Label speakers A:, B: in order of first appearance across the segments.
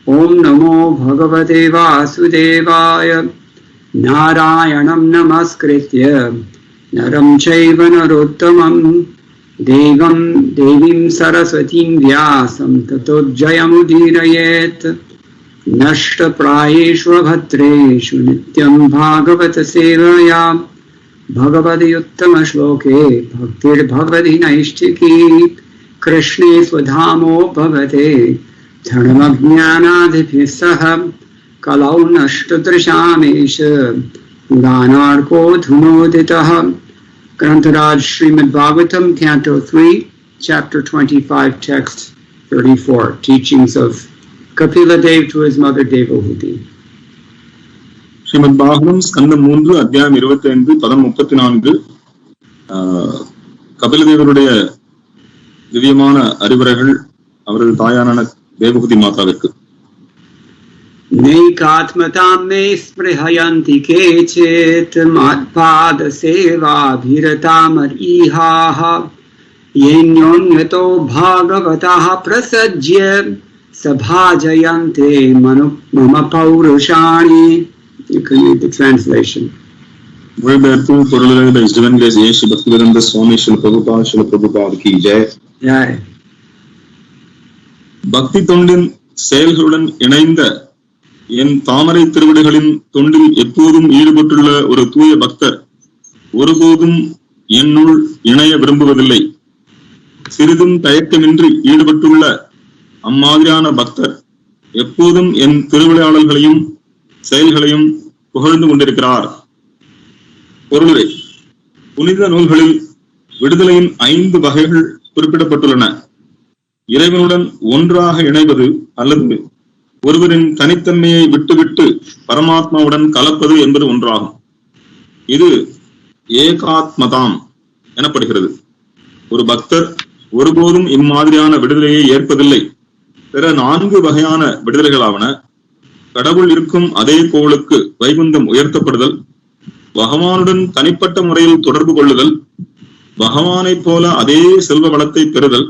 A: Om Namo Bhagavate Vasudevaya. Narayanam Namaskritya Naram Chaiva Narottamam Devim Saraswatim Vyasam Tato Jayamudirayet Nashta Prayeshu Bhatreshu Nityam Bhagavata Sevaya Bhagavadi Uttama Shloke Bhaktir Bhagavadi Naishtiki Krishne Swadhamo Bhavate Dharmajnanadhipisaha Kalau Nashtatrashamesha Ganarko Dhunoditaha. Grantaraj Srimad Bhagavatam, Canto 3, Chapter 25, Text 34. Teachings of Kapila Dev to his mother Devahuti.
B: Srimad Bhagavatam, Skandam 3, Adhyayam 25, Padam 34. Kapila Devaruடைய திவ்யமான அறிவுரைகள் அவரது தாயான தேவகுதி மாதாவிற்கு.
A: Nekatmatam me sprihayanti kechet madpada seva bhiratamar ihaha yenyonyato bhagavataha prasajya sabhajayante mama paurushani. You can read the translation.
B: மொழிபெயர்ப்பு பொருளுரை சிவன்கேஸ் ஏஷி பக்திவேதாந்த சுவாமி ஸ்ரீல பிரபுபாத் கி ஜெய். பக்தி தொண்டின் செயல்களுடன் இணைந்த என் தாமரை திருவிடைகளின் தொண்டில் எப்போதும் ஈடுபட்டுள்ள ஒரு தூய பக்தர் ஒருபோதும் என்னுள் இணைய விரும்புவதில்லை. சிறிதும் தயக்கமின்றி ஈடுபட்டுள்ள அம்மாதிரியான பக்தர் எப்போதும் என் திருவிளையாடல்களையும் செயல்களையும் புகழ்ந்து கொண்டிருக்கிறார். பொருளுரை. புனித நூல்களில் விடுதலையின் 5 வகைகள் குறிப்பிடப்பட்டுள்ளன. இறைவனுடன் ஒன்றாக இணைவது அல்லது ஒருவரின் தனித்தன்மையை விட்டுவிட்டு பரமாத்மாவுடன் கலப்பது என்பது ஒன்றாகும். இது ஏகாத்மதாம் எனப்படுகிறது. ஒரு பக்தர் ஒருபோதும் இம்மாதிரியான விடுதலையை ஏற்பதில்லை. பிற 4 வகையான விடுதலைகளாவன: கடவுள் இருக்கும் அதே கோளுக்கு வைகுந்தம் உயர்த்தப்படுதல், பகவானுடன் தனிப்பட்ட முறையில் தொடர்பு கொள்ளுதல், பகவானைப் போல அதே செல்வ வளத்தை பெறுதல்,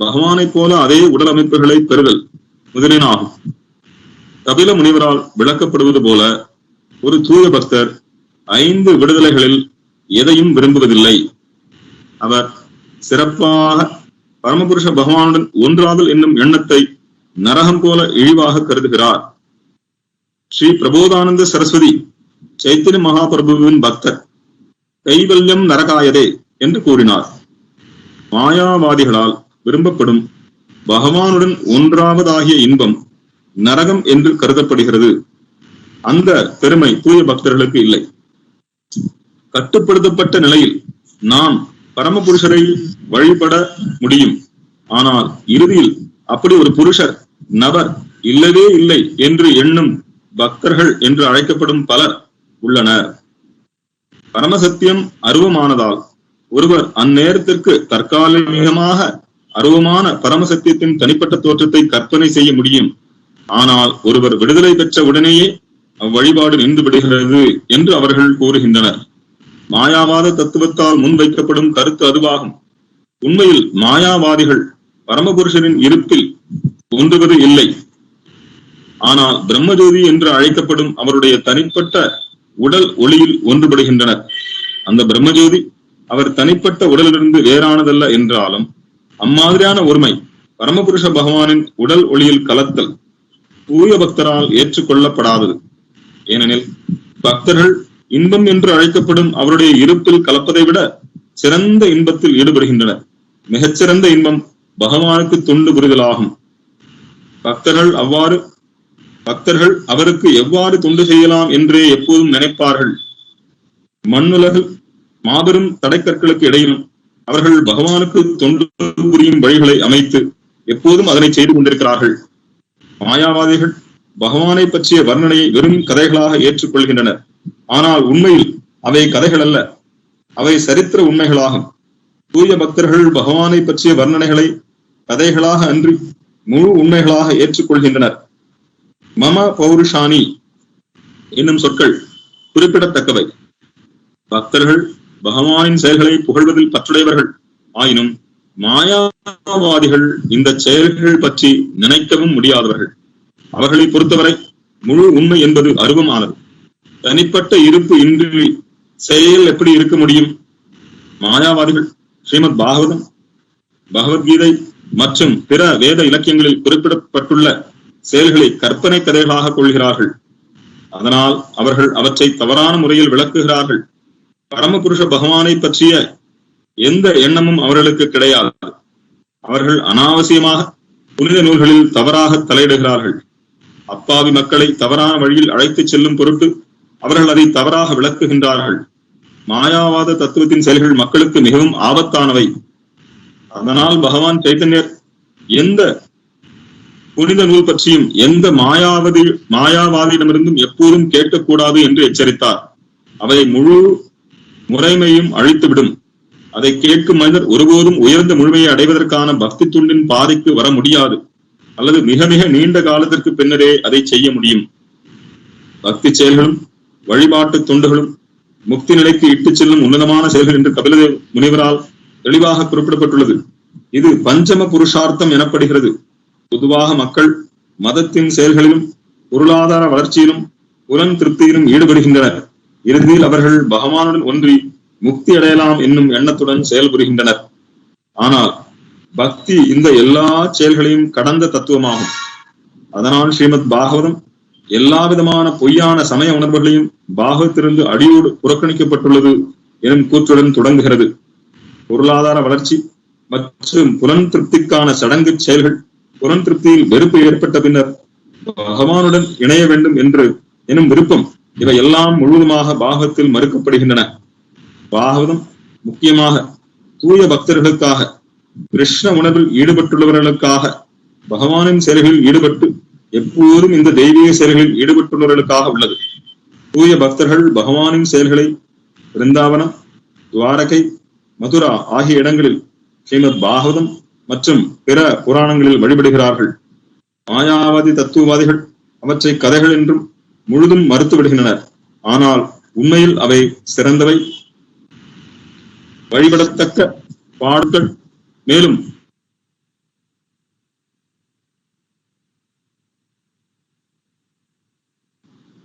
B: பகவானைப் போல அதே உடல் அமைப்புகளை பெறுதல் முதலியன ஆகும். கபில முனிவரால் விளக்கப்படுவது போல ஒரு தூய பக்தர் 5 விடுதலைகளில் எதையும் விரும்புவதில்லை. அவர் சிறப்பாக பரமபுருஷ பகவானுடன் ஒன்றாதல் என்னும் எண்ணத்தை நரகம் போல இழிவாக கருதுகிறார். ஸ்ரீ பிரபோதானந்த சரஸ்வதி சைத்தன்ய மகாபிரபுவின் பக்தர் கைவல்யம் நரகாயதே என்று கூறினார். மாயாவாதிகளால் விரும்பப்படும் பகவானுடன் ஒன்றாவதாகிய இன்பம் நரகம் என்று கருதப்படுகிறது. அந்த பெருமை தூய பக்தர்களுக்கு இல்லை. கட்டுப்படுத்தப்பட்ட நிலையில் நாம் பரமபுருஷரை வழிபட முடியும். ஆனால் இறுதியில் அப்படி ஒரு புருஷர் நபர் இல்லவே இல்லை என்று எண்ணும் பக்தர்கள் என்று அழைக்கப்படும் பலர் உள்ளனர். பரமசத்தியம் அருவமானதால் ஒருவர் அந்நேரத்திற்கு தற்காலிகமாக அருவமான பரமசத்தியத்தின் தனிப்பட்ட தோற்றத்தை கற்பனை செய்ய முடியும். ஆனால் ஒருவர் விடுதலை பெற்ற உடனேயே அவ்வழிபாடு நின்று விடுகிறது என்று அவர்கள் கூறுகின்றனர். மாயாவாத தத்துவத்தால் முன்வைக்கப்படும் கருத்து அதுவாகும். உண்மையில் மாயாவாதிகள் பரமபுருஷரின் இருப்பில் ஒன்றுவது இல்லை. ஆனால் பிரம்மஜோதி என்று அழைக்கப்படும் அவருடைய தனிப்பட்ட உடல் ஒளியில் ஒன்றுபடுகின்றனர். அந்த பிரம்மஜோதி அவர் தனிப்பட்ட உடலிலிருந்து வேறானதல்ல என்றாலும் அம்மாதிரியான ஒருமை பரமபுருஷ பகவானின் உடல் ஒளியில் கலத்தல் தூய பக்தரால் ஏற்றுக்கொள்ளப்படாதது. ஏனெனில் பக்தர்கள் இன்பம் என்று அழைக்கப்படும் அவருடைய இருப்பில் கலப்பதை விட சிறந்த இன்பத்தில் ஈடுபடுகின்றனர். மிகச்சிறந்த இன்பம் பகவானுக்கு தொண்டு புரிதலாகும். பக்தர்கள் அவருக்கு எவ்வாறு தொண்டு செய்யலாம் என்றே எப்போதும் நினைப்பார்கள். மண்ணுலகில் மாபெரும் தடைக்கற்களுக்கு இடையிலும் அவர்கள் பகவானுக்கு தொண்டு புரியும் வழிகளை அமைத்து எப்போதும் அதனை செய்து கொண்டிருக்கிறார்கள். மாயாவாதிகள் பகவானை பற்றிய வர்ணனையை வெறும் கதைகளாக ஏற்றுக்கொள்கின்றனர். ஆனால் உண்மையில் அவை கதைகள் அல்ல, அவை சரித்திர உண்மைகளாகும். தூய பக்தர்கள் பகவானை பற்றிய வர்ணனைகளை கதைகளாக அன்றி முழு உண்மைகளாக ஏற்றுக்கொள்கின்றனர். மம பௌருஷானி என்னும் சொற்கள் குறிப்பிடத்தக்கவை. பக்தர்கள் பகவானின் செயல்களை புகழ்வதில் பற்றுடையவர்கள். ஆயினும் மாயாவாதிகள் இந்த செயல்கள் பற்றி நினைக்கவும் முடியாதவர்கள். அவர்களை பொறுத்தவரை முழு உண்மை என்பது அருவமானது. தனிப்பட்ட இருப்பு இன்றி செயல் எப்படி இருக்க முடியும்? மாயாவாதிகள் ஸ்ரீமத் பாகவதம், பகவத்கீதை மற்றும் பிற வேத இலக்கியங்களில் குறிப்பிடப்பட்டுள்ள செயல்களை கற்பனை கதைகளாக கொள்கிறார்கள். அதனால் அவர்கள் அவற்றை தவறான முறையில் விளக்குகிறார்கள். பரமபுருஷ பகவானை பற்றிய எந்த எண்ணமும் அவர்களுக்கு கிடையாது. அவர்கள் அனாவசியமாக புனித நூல்களில் தவறாக தலையிடுகிறார்கள். அப்பாவி மக்களை தவறான வழியில் அழைத்துச் செல்லும் பொருட்டு அவர்கள் அதை தவறாக விளக்குகின்றார்கள். மாயாவாத தத்துவத்தின் செயல்கள் மக்களுக்கு மிகவும் ஆபத்தானவை. அதனால் பகவான் சைத்தன்யர் எந்த புனித நூல் பற்றியும் எந்த மாயாவாதியிடமிருந்தும் எப்போதும் கேட்கக்கூடாது என்று எச்சரித்தார். அவை முழு முறைமையும் அழித்துவிடும். அதை கேட்கும் மனிதர் ஒருபோதும் உயர்ந்த முழுமையை அடைவதற்கான பக்தி துண்டின் பாதைக்கு வர முடியாது, அல்லது மிக மிக நீண்ட காலத்திற்கு பின்னரே அதை செய்ய முடியும். பக்தி செயல்களும் வழிபாட்டு தொண்டுகளும் முக்தி நிலைக்கு இட்டுச் செல்லும் உன்னதமான செயல்கள் என்று கபில முனிவரால் தெளிவாக குறிப்பிடப்பட்டுள்ளது. இது பஞ்சம புருஷார்த்தம் எனப்படுகிறது. பொதுவாக மக்கள் மதத்தின் செயல்களிலும் பொருளாதார வளர்ச்சியிலும் புலன் திருப்தியிலும் ஈடுபடுகின்றனர். இறுதியில் அவர்கள் பகவானுடன் ஒன்றி முக்தி அடையலாம் என்னும் எண்ணத்துடன் செயல்புரிகின்றனர். ஆனால் பக்தி இந்த எல்லா செயல்களையும் கடந்த தத்துவமாகும். அதனால் ஸ்ரீமத் பாகவதம் எல்லா விதமான பொய்யான சமய உணர்வுகளையும் பாகவத்திலிருந்து அடியோடு புறக்கணிக்கப்பட்டுள்ளது எனும் கூற்றுடன் தொடங்குகிறது. பொருளாதார வளர்ச்சி மற்றும் புலன் திருப்திக்கான சடங்கு செயல்கள், புலன் திருப்தியில் வெறுப்பு ஏற்பட்ட பின்னர் பகவானுடன் இணைய வேண்டும் என்று எனும் விருப்பம், இவை எல்லாம் முழுவதுமாக பாகவத்தில் மறுக்கப்படுகின்றன. பாகவதம் முக்கியமாக தூய பக்தர்களுக்காக, கிருஷ்ண உணர்வில் ஈடுபட்டுள்ளவர்களுக்காக, பகவானின் செயல்களில் ஈடுபட்டு எப்போதும் இந்த தெய்வீக செயல்களில் ஈடுபட்டுள்ளவர்களுக்காக உள்ளது. தூய பக்தர்கள் பகவானின் செயல்களை பிருந்தாவனம், துவாரகை, மதுரா ஆகிய இடங்களில் ஸ்ரீமத் பாகவதம் மற்றும் பிற புராணங்களில் வழிபடுகிறார்கள். மாயாவாதி தத்துவவாதிகள் அவற்றை கதைகள் என்றும் முழுதும் மறுத்து விடுகின்றனர். ஆனால் உண்மையில் அவை சிறந்தவை, வழிபடத்தக்க பாடல்கள், மேலும்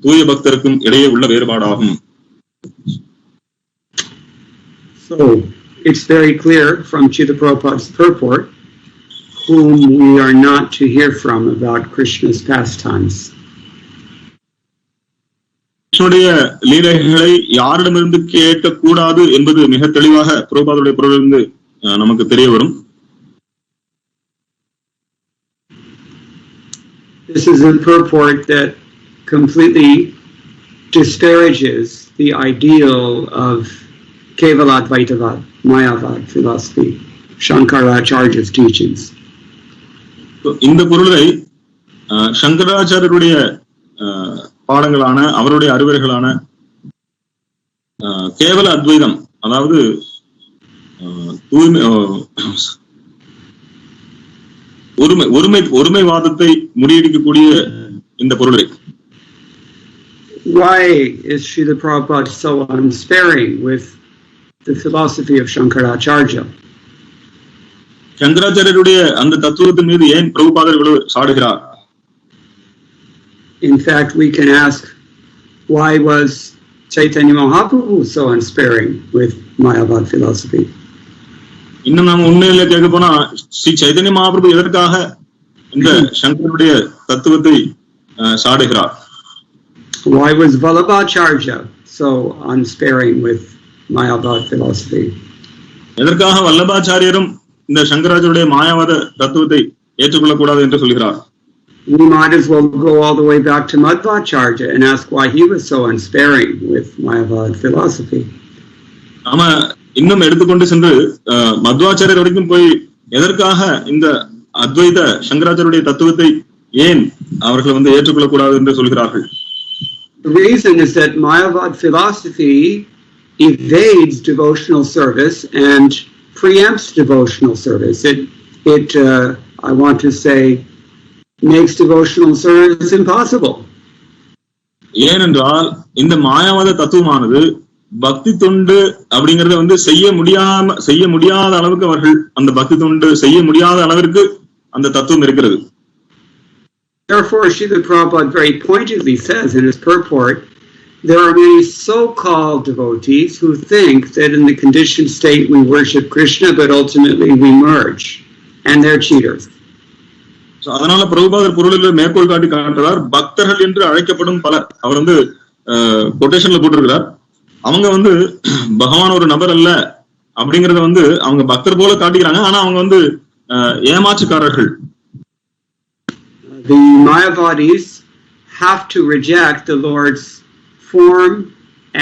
B: தூய பக்தருக்கும் இடையே உள்ள வேறுபாடாகும்.
A: So it's very clear from Srila Prabhupada's purport whom we are not to hear from about Krishna's pastimes.
B: கிருஷ்ணனுடைய லீலைகளை யாரிடமிருந்து கேட்கக்கூடாது என்பது மிக தெளிவாக பிரபுபாதருடைய பொருளிலிருந்து நமக்கு தெரிய வரும்.
A: This is a purport that completely disparages the ideal of Kevaladvaitavad, Mayavad philosophy, Shankaracharya's teachings.
B: இந்த பொருளை சங்கராச்சாரியருடைய பாடங்களான, அவருடைய அறிவுரைகளான கேவல அத்வைதம், அதாவது ஒருமைவாதத்தை முறியடிக்கக்கூடிய இந்த பொருளை.
A: Why is Srila Prabhupada so unsparing with the philosophy of Shankaracharya?
B: சங்கராச்சாரியருடைய அந்த தத்துவத்தின் மீது ஏன் பிரபுபாதர் இவ்வளவு சாடுகிறார்?
A: In fact, we can ask, why was Chaitanya Mahaprabhu so unsparing with Mayavad philosophy?
B: இன்னும் நாம உண்மையில கேட்க போனா, ஸ்ரீ சைதன்ய மகாபிரபு எதற்காக இந்த சங்கருடைய தத்துவத்தை சாடுகிறார்?
A: Why was Vallabhacharya so unsparing with Mayavad philosophy?
B: எதற்காக வல்லபாச்சாரியரும் இந்த சங்கராச்சாரியருடைய மாயாவாத தத்துவத்தை ஏற்றுக்கொள்ளக்கூடாது என்று சொல்கிறார்?
A: We might as well go all the way back to Madhvacharya and ask why he was so unsparing with Mayavad philosophy. நாம இன்னும் எடுத்துக்கொண்டு சென்று மத்வாச்சாரியர் வரைக்கும் போய் எதற்காக இந்த அத்வைத சங்கராச்சாரியருடைய தத்துவத்தை ஏன் அவர்கள் ஏற்றுக்கொள்ளக்கூடாது என்று சொல்கிறார்கள்? The reason is that Mayavad philosophy evades devotional service and preempts devotional service. It I want to say, makes devotional service impossible.
B: ஏனென்றால் இந்த மாயாவாத தத்துவமானது பக்தி தொண்டு அப்படிங்கறத செய்ய முடியாத அளவுக்கு அவர்கள் அந்த பக்தி தொண்டு செய்ய முடியாத அளவிற்கு அந்த தத்துவம் இருக்கிறது.
A: Therefore, Srila Prabhupada very pointedly says in his purport, there are many so-called devotees who think that in the conditioned state we worship Krishna, but ultimately we merge, and they're cheaters.
B: So, அதனால பிரபுபாதர் பொருளில் மேற்கோள் காட்டி காட்டுறார், பக்தர்கள் என்று அழைக்கப்படும் பலர், அவர் வந்து கொட்டேஷன்ல போட்டிருக்கிறார், அவங்க வந்து பகவான் ஒரு நபர் அல்ல அப்படிங்கறத வந்து அவங்க பக்தர் போல காட்டிக்கிறாங்க, ஆனா அவங்க வந்து ஏமாற்றுக்காரர்கள்.
A: The Mayavadis have to reject the Lord's form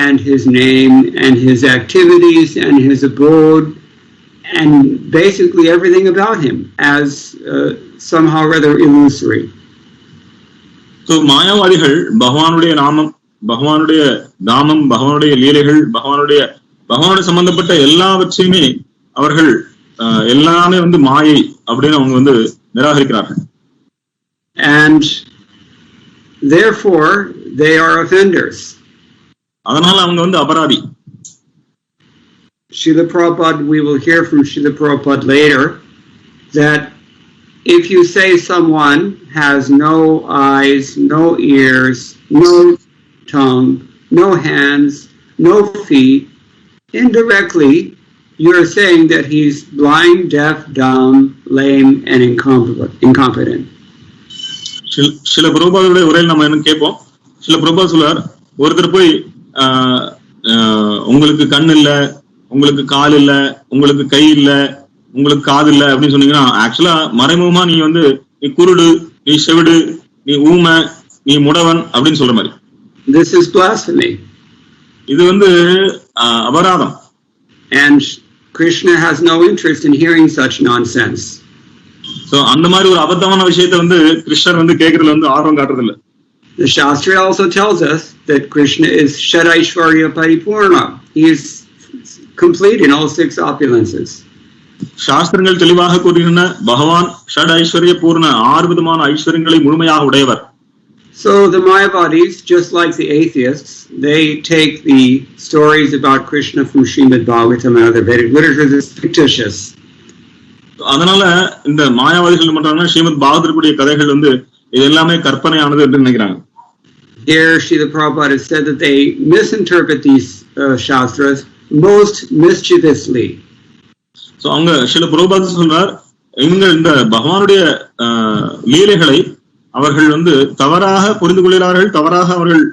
A: and his name and his activities and his abode and basically everything about him as somehow rather illusory.
B: So மாயாவாதிகள் பகவானுடைய நாமம், பகவானுடைய தாமம், பகவானுடைய லீலைகள், பகவானுடைய சம்பந்தப்பட்ட எல்லாவற்றையுமே அவர்கள் எல்லாமே வந்து மாயை அப்படின்னு அவங்க வந்து நிராகரிக்கிறார்கள்.
A: And therefore they are offenders.
B: அதனால அவங்க வந்து அபராதி.
A: Srila Prabhupada, we will hear from Srila Prabhupada later that if you say someone has no eyes, no ears, no tongue, no hands, no feet, indirectly you're saying that he's blind, deaf, dumb, lame, and incompetent.
B: சில பிரபுபாதருடைய உரையில் நம்ம என்ன கேட்போம், சில பிரபுபாத சொல்றார், ஒருத்தர் போய் உங்களுக்கு கண் இல்ல, உங்களுக்கு கால் இல்ல, உங்களுக்கு கை இல்ல, உங்களுக்கு காது இல்ல அப்படின்னு சொன்னீங்கன்னா ஆக்சுவலா மறைமுகமா நீ வந்து நீ குருடு, நீ செவிடு, நீ ஊமை, நீ முடவன் அப்படின்னு சொல்ற மாதிரி.
A: This is blasphemy.
B: இது வந்து அபராதம்.
A: And Krishna has no interest in hearing such nonsense.
B: So அந்த மாதிரி ஒரு அபத்தமான விஷயத்தை வந்து கிருஷ்ணர் வந்து கேட்கறதுல வந்து ஆர்வம் காட்டுறது இல்ல.
A: The Shastra also tells us that Krishna is Shadaishwarya Paripurna. He is complete in all 6 opulences.
B: சாஸ்திரங்கள் தெளிவாக கூறுகின்றன, பகவான் ஷட் ஐஸ்வர்ய பூர்ண 6 விதமான ஐஸ்வர்யங்களை முழுமையாக உடையவர்.
A: So the Mayavadis, just like the atheists, they take the stories about Krishna from Srimad Bhagavatam and other Vedic literature as fictitious.
B: அதனால இந்த மாயாவாதிகள் என்ன பண்றாங்கன்னா ஸ்ரீமத் பாகவதருடைய கதைகள் வந்து இது எல்லாமே கற்பனையானது என்று நினைக்கிறாங்க.
A: Here Srila Prabhupada has said that they misinterpret these shastras most mischievously.
B: So அவங்க ஸ்ரீல பிரபுபாத சொல்றார், இவங்க இந்த பகவானுடைய லீலைகளை அவர்கள் வந்து தவறாக புரிந்து கொள்கிறார்கள், தவறாக அவர்கள்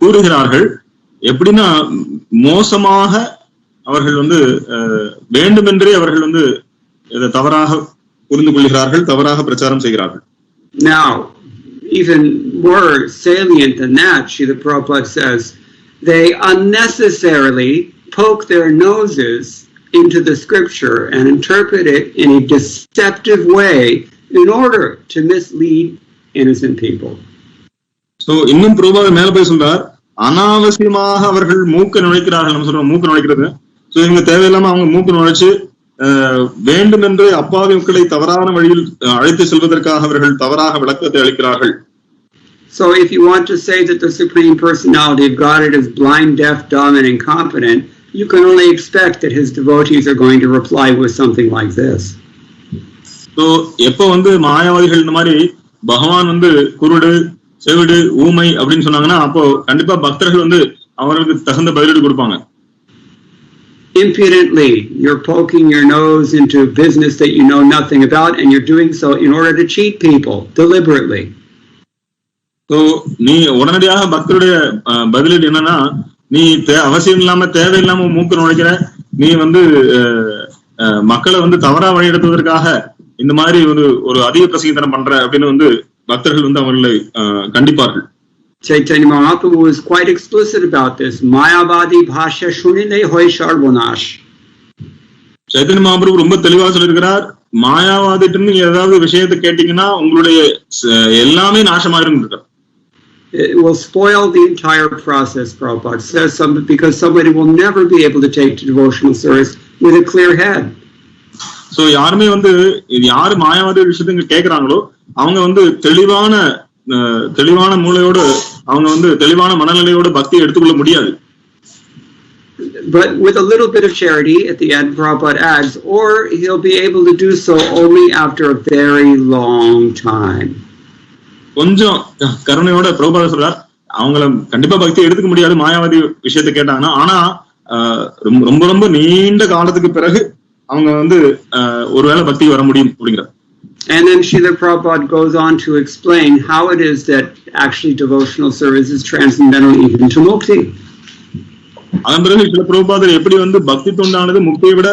B: கூறுகிறார்கள். எப்படின்னா மோசமாக அவர்கள் வந்து வேண்டுமென்றே அவர்கள் வந்து இதை தவறாக புரிந்து கொள்கிறார்கள், தவறாக பிரச்சாரம் செய்கிறார்கள்.
A: Now, even more salient than that, Srila Prabhupada says, they unnecessarily poke their noses into the scripture and interpret it in a deceptive way in order to mislead innocent people.
B: So இன்னும் பிரபுபாத மேல போய் சொல்றார், அனாவசியமாக அவர்கள் மூக்க நுழைக்கிறார்கள். நம்ம சொல்றோம் மூக்க நுழைக்கிறது. சோ இவங்க தேவையில்லாம அவங்க மூக்க நுழைச்சு வேண்டுமென்று அப்பாவி மக்களை தவறான வழியில் அழைத்து செல்வதற்காக அவர்கள் தவறாக விளக்கத்தை அளிக்கிறார்கள்.
A: So if you want to say that the Supreme Personality of Godhead is blind, deaf, dumb, and incompetent, you can only expect that his devotees are going to reply with something like this.
B: So எப்போ வந்து மாயாவாதிகள் இந்த மாதிரி பகவான் வந்து குருடு, செவிடு, ஊமை அப்படின்னு சொன்னாங்கன்னா அப்போ கண்டிப்பா பக்தர்கள் வந்து அவர்களுக்கு தகுந்த பதிலீடு கொடுப்பாங்க.
A: Impudently, you're poking your nose into business that you know nothing about, and you're doing so in order to cheat people deliberately.
B: So நீ உடனடியாக பக்தருடைய பதிலீடு என்னன்னா, நீ அவசியம் இல்லாம தேவையில்லாம மூக்கு நுழைக்கிற, நீ வந்து மக்களை வந்து தவறா வழிநடத்துவதற்காக இந்த மாதிரி ஒரு அதிக பிரசங்கித்தனம் பண்ற அப்படின்னு வந்து பக்தர்கள் வந்து அவர்களை கண்டிப்பார்கள்.
A: Chaitanya Mahaprabhu was quite explicit about this. Mayavadi bhashya shunile hoy sarvanash.
B: Chaitanya Mahaprabhu ரொம்ப தெளிவாக சொல்லியிருக்கிறார், மாயாவாதிட்டு நீங்க ஏதாவது விஷயத்தை கேட்டீங்கன்னா உங்களுடைய எல்லாமே நாசமாயிரும்.
A: It will spoil the entire process, Prabhupada says, because somebody will never be able to take to devotional service with a clear head.
B: So யாருமே வந்து யாரு மாயாவாதி விஷயத்தை கேட்கிறாங்களோ அவங்க வந்து தெளிவான மூளையோடு அவங்க வந்து தெளிவான மனநிலையோடு பக்தி எடுத்துக்கொள்ள முடியாது.
A: But with a little bit of charity at the end, Prabhupada adds, or he'll be able to do so only after a very long time.
B: கொஞ்சம் கருணையோட பிரபுபாதர் சொல்றார், அவங்கள கண்டிப்பா பக்தி எடுத்துக்க முடியாது மாயாவதி விஷயத்தை கேட்டாங்கன்னா, ஆனா ரொம்ப ரொம்ப நீண்ட காலத்துக்கு பிறகு அவங்க வந்து ஒருவேளை பக்தி வர முடியும் அப்படிங்கிற.
A: And then Srila Prabhupada goes on to explain how it is that actually devotional service is transcendental even to mukti.
B: அதன் பிறகு சில பிரபுபாதர் எப்படி வந்து பக்தி தொண்டானது முக்தியை விட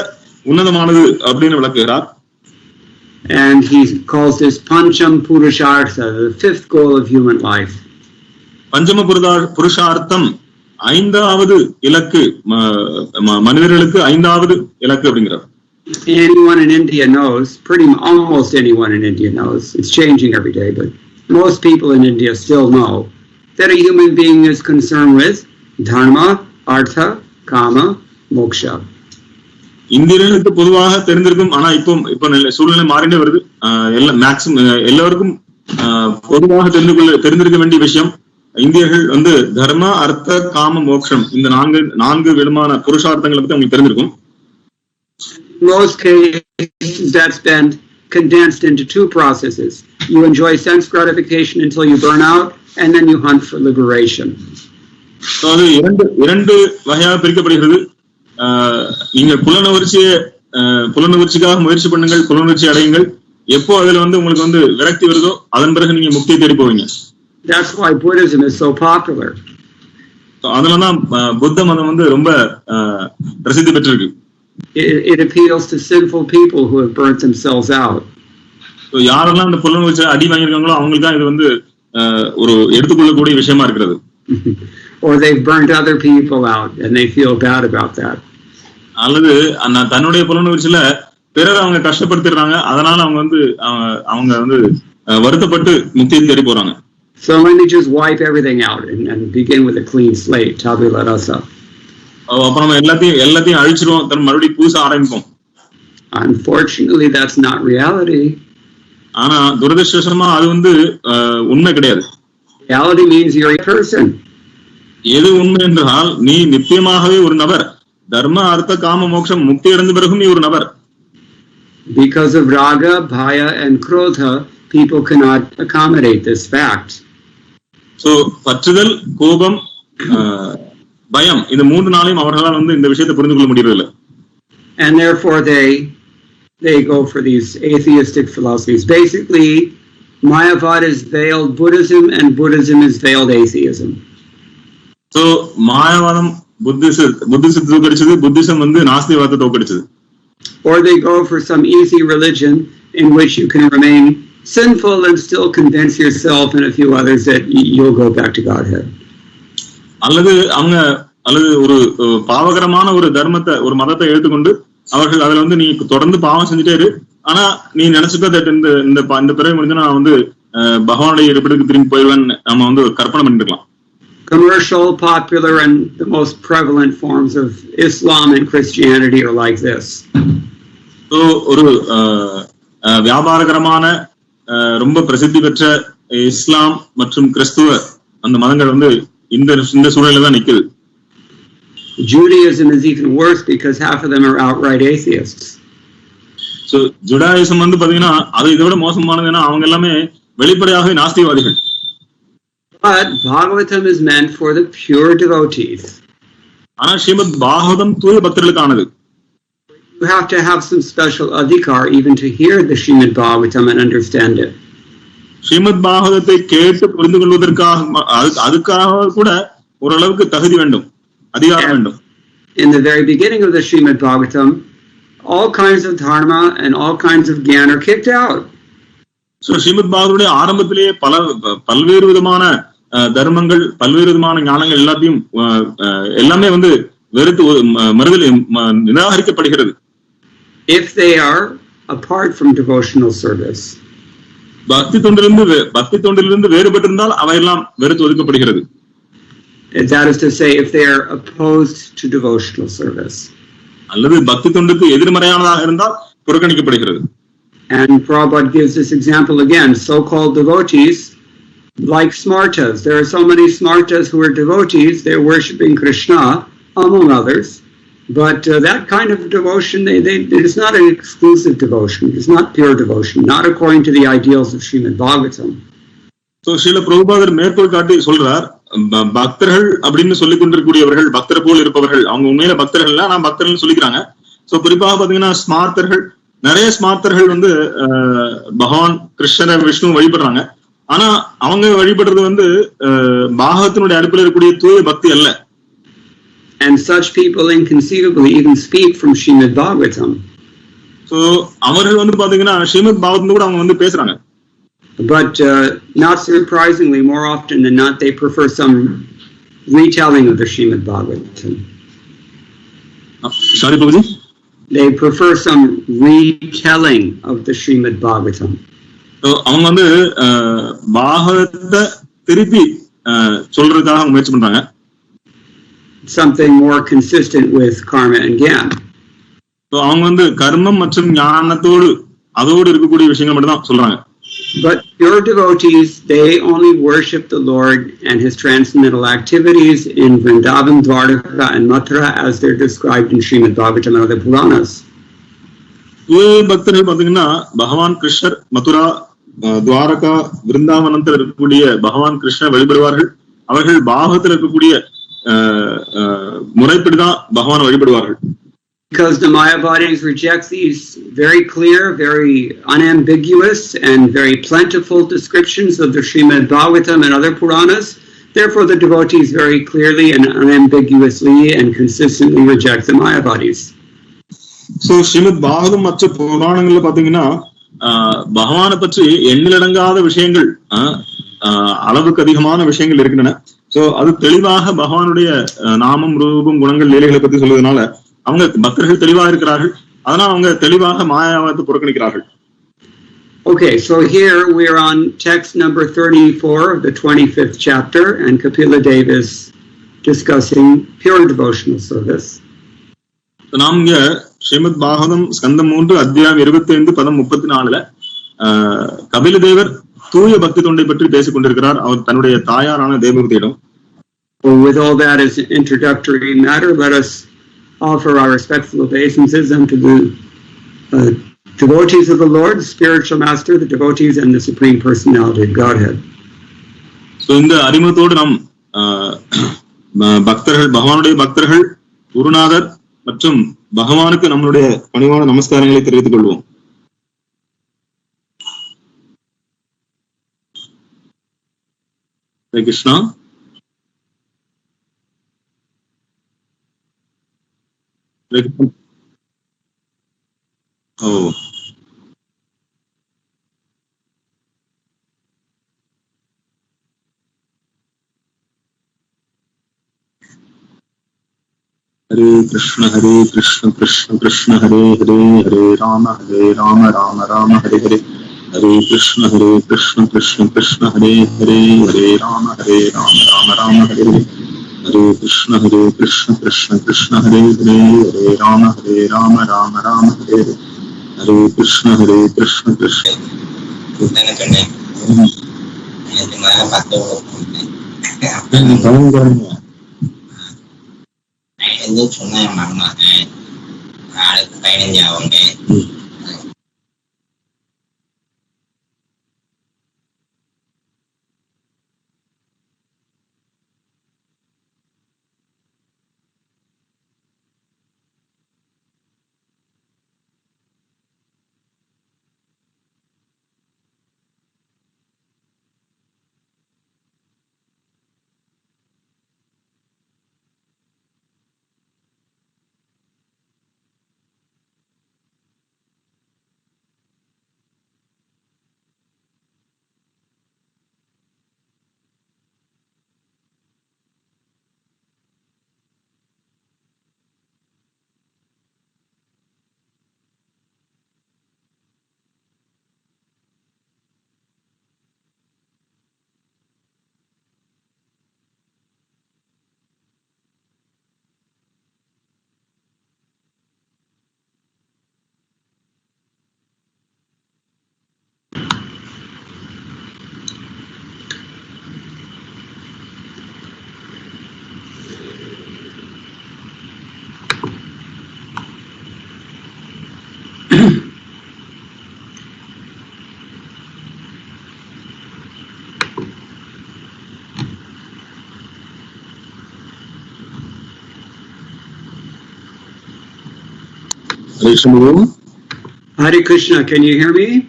B: உன்னதமானது அப்படின்னு விளக்குகிறார்.
A: And he calls this Pancham Purushartha, the fifth goal of human life.
B: பஞ்சம புருஷார்த்தம், ஐந்தாவது இலக்கு, மனிதர்களுக்கு ஐந்தாவது இலக்கு அப்படிங்கிறார்.
A: Anyone in India knows, almost anyone in India knows, it's changing every day, but most people in India still know that a human being is concerned with dharma, artha, kama, moksha.
B: இந்தியர்களுக்கு பொதுவாக தெரிந்திருக்கும், ஆனா இப்போ சூழ்நிலை மாறினே வருது. எல்லாருக்கும் பொதுவாக தெரிந்திருக்க வேண்டிய விஷயம், இந்தியர்கள் வந்து தர்ம, அர்த்த, காம, மோக்ஷம் இந்த நான்கு விதமான புருஷார்த்தங்களை பத்தி அவங்களுக்கு தெரிஞ்சிருக்கும்.
A: In most cases, that's been condensed into two processes. You enjoy sense gratification until you burn out, and then you hunt for liberation.
B: So அது இரண்டு வகையாக பிரிக்கப்படுகிறது. நீங்க புலனுணர்ச்சிக்காக முயற்சி பண்ணுங்கள், புலனுணர்ச்சி அடையுங்கள். எப்போ அதுல வந்து உங்களுக்கு வந்து விரக்தி வருதோ அதன் பிறகு நீங்க முக்தியை தேடி போவீங்க.
A: That's why Buddhism is so popular.
B: அதனாலதான் புத்த மதம் வந்து ரொம்ப பிரசித்தி பெற்றிருக்கு.
A: It appeals to sinful people who have burnt themselves out.
B: யாரெல்லாம் இந்த புலனுணர்ச்சி அடி வாங்கியிருக்காங்களோ அவங்களுக்கு தான் இது வந்து ஒரு எடுத்துக்கொள்ளக்கூடிய விஷயமா இருக்கிறது.
A: Or they've burnt other people out and they feel bad about that.
B: அல்லது தன்னுடைய புலனுணர்ச்சியில பிறர் அவங்க கஷ்டப்படுத்திடுறாங்க, அதனால அவங்க வந்து வருத்தப்பட்டு முக்தியை தேடி போறாங்க.
A: So let me just wipe everything out and begin with a clean slate. Tabula rasa.
B: அப்புறம் எல்லாத்தையும் அழிச்சிருவோம், மறுபடியும் புதுசா ஆரம்பிப்போம்.
A: Unfortunately, that's not reality.
B: ஆனா துரதிர்ஷ்டவசமா அது வந்து உண்மை கிடையாது.
A: Reality means you're a person.
B: எது உண்மை என்றால் நீ நித்தியமாகவே ஒரு நபர். தர்ம, அர்த்த, காம, மோட்சம் முக்தி அடைந்த பிறகும் நீ ஒரு நபர்.
A: Because of raga, bhaya and krodha, people cannot accommodate this fact.
B: So பற்றுதல், கோபம், பயம் இந்த மூன்று நாளையும் அவர்களால் வந்து இந்த விஷயத்தை புரிந்து கொள்ள முடியறதில்லை.
A: And therefore they go for these atheistic philosophies. Basically, Mayavad is veiled Buddhism and Buddhism is veiled atheism.
B: So மாயாவாதம் புத்திசத்தை தோக்கடிச்சது, புத்திசம் வந்து நாஸ்திகவாதத்தை தோக்கடிச்சது.
A: Or they go for some easy religion in which you can remain sinful and still convince yourself and a few others that you'll go back to Godhead. அல்லது
B: ஒரு பாவகரமான ஒரு தர்மத்தை, ஒரு மதத்தை எடுத்துக்கொண்டு அவர்கள் அதுல வந்து நீ தொடர்ந்து பாவம் செஞ்சுட்டே இரு, ஆனா நீ நினைச்சுக்க இந்த பிறகு முடிஞ்சா நான் வந்து பகவானுடைய இருப்பிடத்துக்கு திரும்பி போயிடுவேன் நம்ம வந்து கற்பனை பண்ணிருக்கலாம்.
A: Commercial, popular, and the most prevalent forms of Islam and Christianity are like this.
B: So ஒரு வியாபாரகரமான ரொம்ப பிரசித்தி பெற்ற இஸ்லாம் மற்றும் கிறிஸ்துவ அந்த மதங்கள் வந்து இந்த சூழலில் தான் நிக்குது.
A: Judaism is even worse because half of them are outright atheists.
B: So Judaism வந்து பாத்தீங்கன்னா அது இதை விட மோசமானதுன்னா அவங்க எல்லாமே வெளிப்படையாக நாஸ்திகவாதிகள்.
A: But Bhagavatam is meant for the pure devotees.
B: ஆனா ஸ்ரீமத் பாகவதம் தூய பக்தர்களுக்கானது.
A: You have to have some special adhikar even to hear the Srimad Bhagavatam and understand it.
B: Srimad பாகவதத்தை கேட்டு புரிந்து கொள்வதற்காக அதுக்காக கூட ஓரளவுக்கு தகுதி வேண்டும், அதிகாரம் வேண்டும்.
A: In the very beginning of the Srimad Bhagavatam, all kinds of dharma and all kinds of gyan are kicked out.
B: So Srimad பாகவதத்துடைய ஆரம்பத்திலேயே பல்வேறு விதமான தர்மங்கள், பல்வேறு விதமான ஞானங்கள் எல்லாமே வந்து வெறுத்து நிராகரிக்கப்படுகிறது.
A: If they are apart from devotional service.
B: பக்தி தொண்டிலிருந்து வேறுபட்டிருந்தால் அவையெல்லாம் வெறுத்து ஒதுக்கப்படுகிறது.
A: That is to say, if they are opposed to devotional service.
B: அல்லது பக்தி தொண்டுக்கு எதிர்மறையானதாக இருந்தால் புறக்கணிக்கப்படுகிறது.
A: And Prabhupada gives this example again, so-called devotees, like smartas. There are so many smartas who are devotees, they're worshipping Krishna, among others, But that kind of devotion, it is not an exclusive devotion. It is not pure devotion, not according to the ideals of Srimad Bhagavatam.
B: So, Srila பிரபுபாதர் மேற்கோள் காட்டி சொல்றார், பக்தர்கள் அப்படின்னு சொல்லிக் கொண்டிருக்கூடியவர்கள், பக்தர் போல் இருப்பவர்கள், அவங்க உண்மையில பக்தர்கள் இல்ல, ஆனா பக்தர்கள் சொல்லிக்கிறாங்க. சோ குறிப்பாக பாத்தீங்கன்னா ஸ்மார்த்தர்கள், நிறைய ஸ்மார்த்தர்கள் வந்து பகவான் கிருஷ்ணரை விஷ்ணு வழிபடுறாங்க. ஆனா அவங்க வழிபடுறது வந்து பாகவத்தினுடைய அடிப்படையில் இருக்கக்கூடிய தூய பக்தி அல்ல.
A: And such people inconceivably even speak from Srimad Bhagavatam.
B: So அவர்கள் வந்து பாத்தீங்கன்னா ஸ்ரீமத் பாகவதம் கூட அவங்க வந்து பேசுறாங்க.
A: But not surprisingly, more often than not, they prefer some retelling of the Srimad Bhagavatam.
B: Sorry, Prabhuji?
A: They prefer some retelling of the Srimad Bhagavatam.
B: So அவங்க வந்து பாகவத திருப்பி சொல்றதுக்காக அவங்க முயற்சி பண்றாங்க.
A: Something more consistent with karma and jnana.
B: So அவங்க வந்து கர்மம் மற்றும் ஞானத்தோடு அதோடு இருக்கக்கூடிய விஷயங்கள் மட்டும் தான் சொல்றாங்க.
A: But pure devotees, they only worship the Lord and his transcendental activities in Vrindavan, Dwaraka and Mathura as they're described in Srimad Bhagavatam and other Puranas.
B: பக்தர்கள் பாத்தீங்கன்னா பகவான் கிருஷ்ணர் மதுரா, துவாரகா, விருந்தாவனத்தில் இருக்கக்கூடிய பகவான் கிருஷ்ணர் வழிபடுவார்கள். அவர்கள் பாகவத்தில் இருக்கக்கூடிய முறைப்படிதான் பகவான் வழிபடுவார்கள்.
A: Because the Mayavadis reject these very clear, very unambiguous, and very plentiful descriptions of the Srimad Bhagavatam and other Puranas, therefore the devotees very clearly and unambiguously and consistently reject the Mayavadis.
B: So, Srimad Bhagavatam மற்ற புராணங்கள்ல பாத்தீங்கன்னா பகவானை பற்றி எண்ணிலடங்காத விஷயங்கள், அளவுக்கு அதிகமான விஷயங்கள் இருக்கின்றன. சோ அது தெளிவாக பகவானுடைய நாமம், ரூபம், குணங்கள், லீலைகளை பத்தி சொல்வதனால அவங்க பக்தர்கள் தெளிவாக இருக்கிறார்கள். அதனால அவங்க தெளிவாக மாயாவத்தை புறக்கணிக்கிறார்கள்.
A: Okay, so here we are on text number 34 of the 25th chapter, and Kapila Deva is discussing pure devotional service.
B: நாம் இங்க ஸ்ரீமத் பாகவதம் ஸ்கந்தம் 3 அத்தியாயம் 25 பதம் 34ல கபில தேவர் தூய பக்தி தொண்டை பற்றி பேசிக் கொண்டிருக்கிறார். அவர் தன்னுடைய தாயாரான தேவகூதியிடம்.
A: With all that as an introductory matter, let us offer our respectful obeisances unto the devotees of the Lord, the spiritual master, the devotees, and the supreme personality of Godhead.
B: So இந்த அறிமுகத்தோடு நாம் பக்தர்கள், பகவானுடைய பக்தர்கள், குருநாதர் மற்றும் பகவானுக்கு நம்மளுடைய பணிவான நமஸ்காரங்களை தெரிவித்துக் கொள்வோம். Hare Krishna. Oh. Hare Krishna Krishna Krishna Hare Hare, Hare Rama Rama Rama Hare Hare, Hare Krishna Krishna Krishna Hare Hare, Hare Rama Rama Rama Hare Hare, Hare Krishna Krishna Krishna Hare Hare, Hare Rama Rama Rama Hare Hare, Hare Krishna Krishna Krishna.
C: சொன்ன மாமா நாளைக்கு 15 ஆகுங்க.
A: Hare Krishna, can you hear me?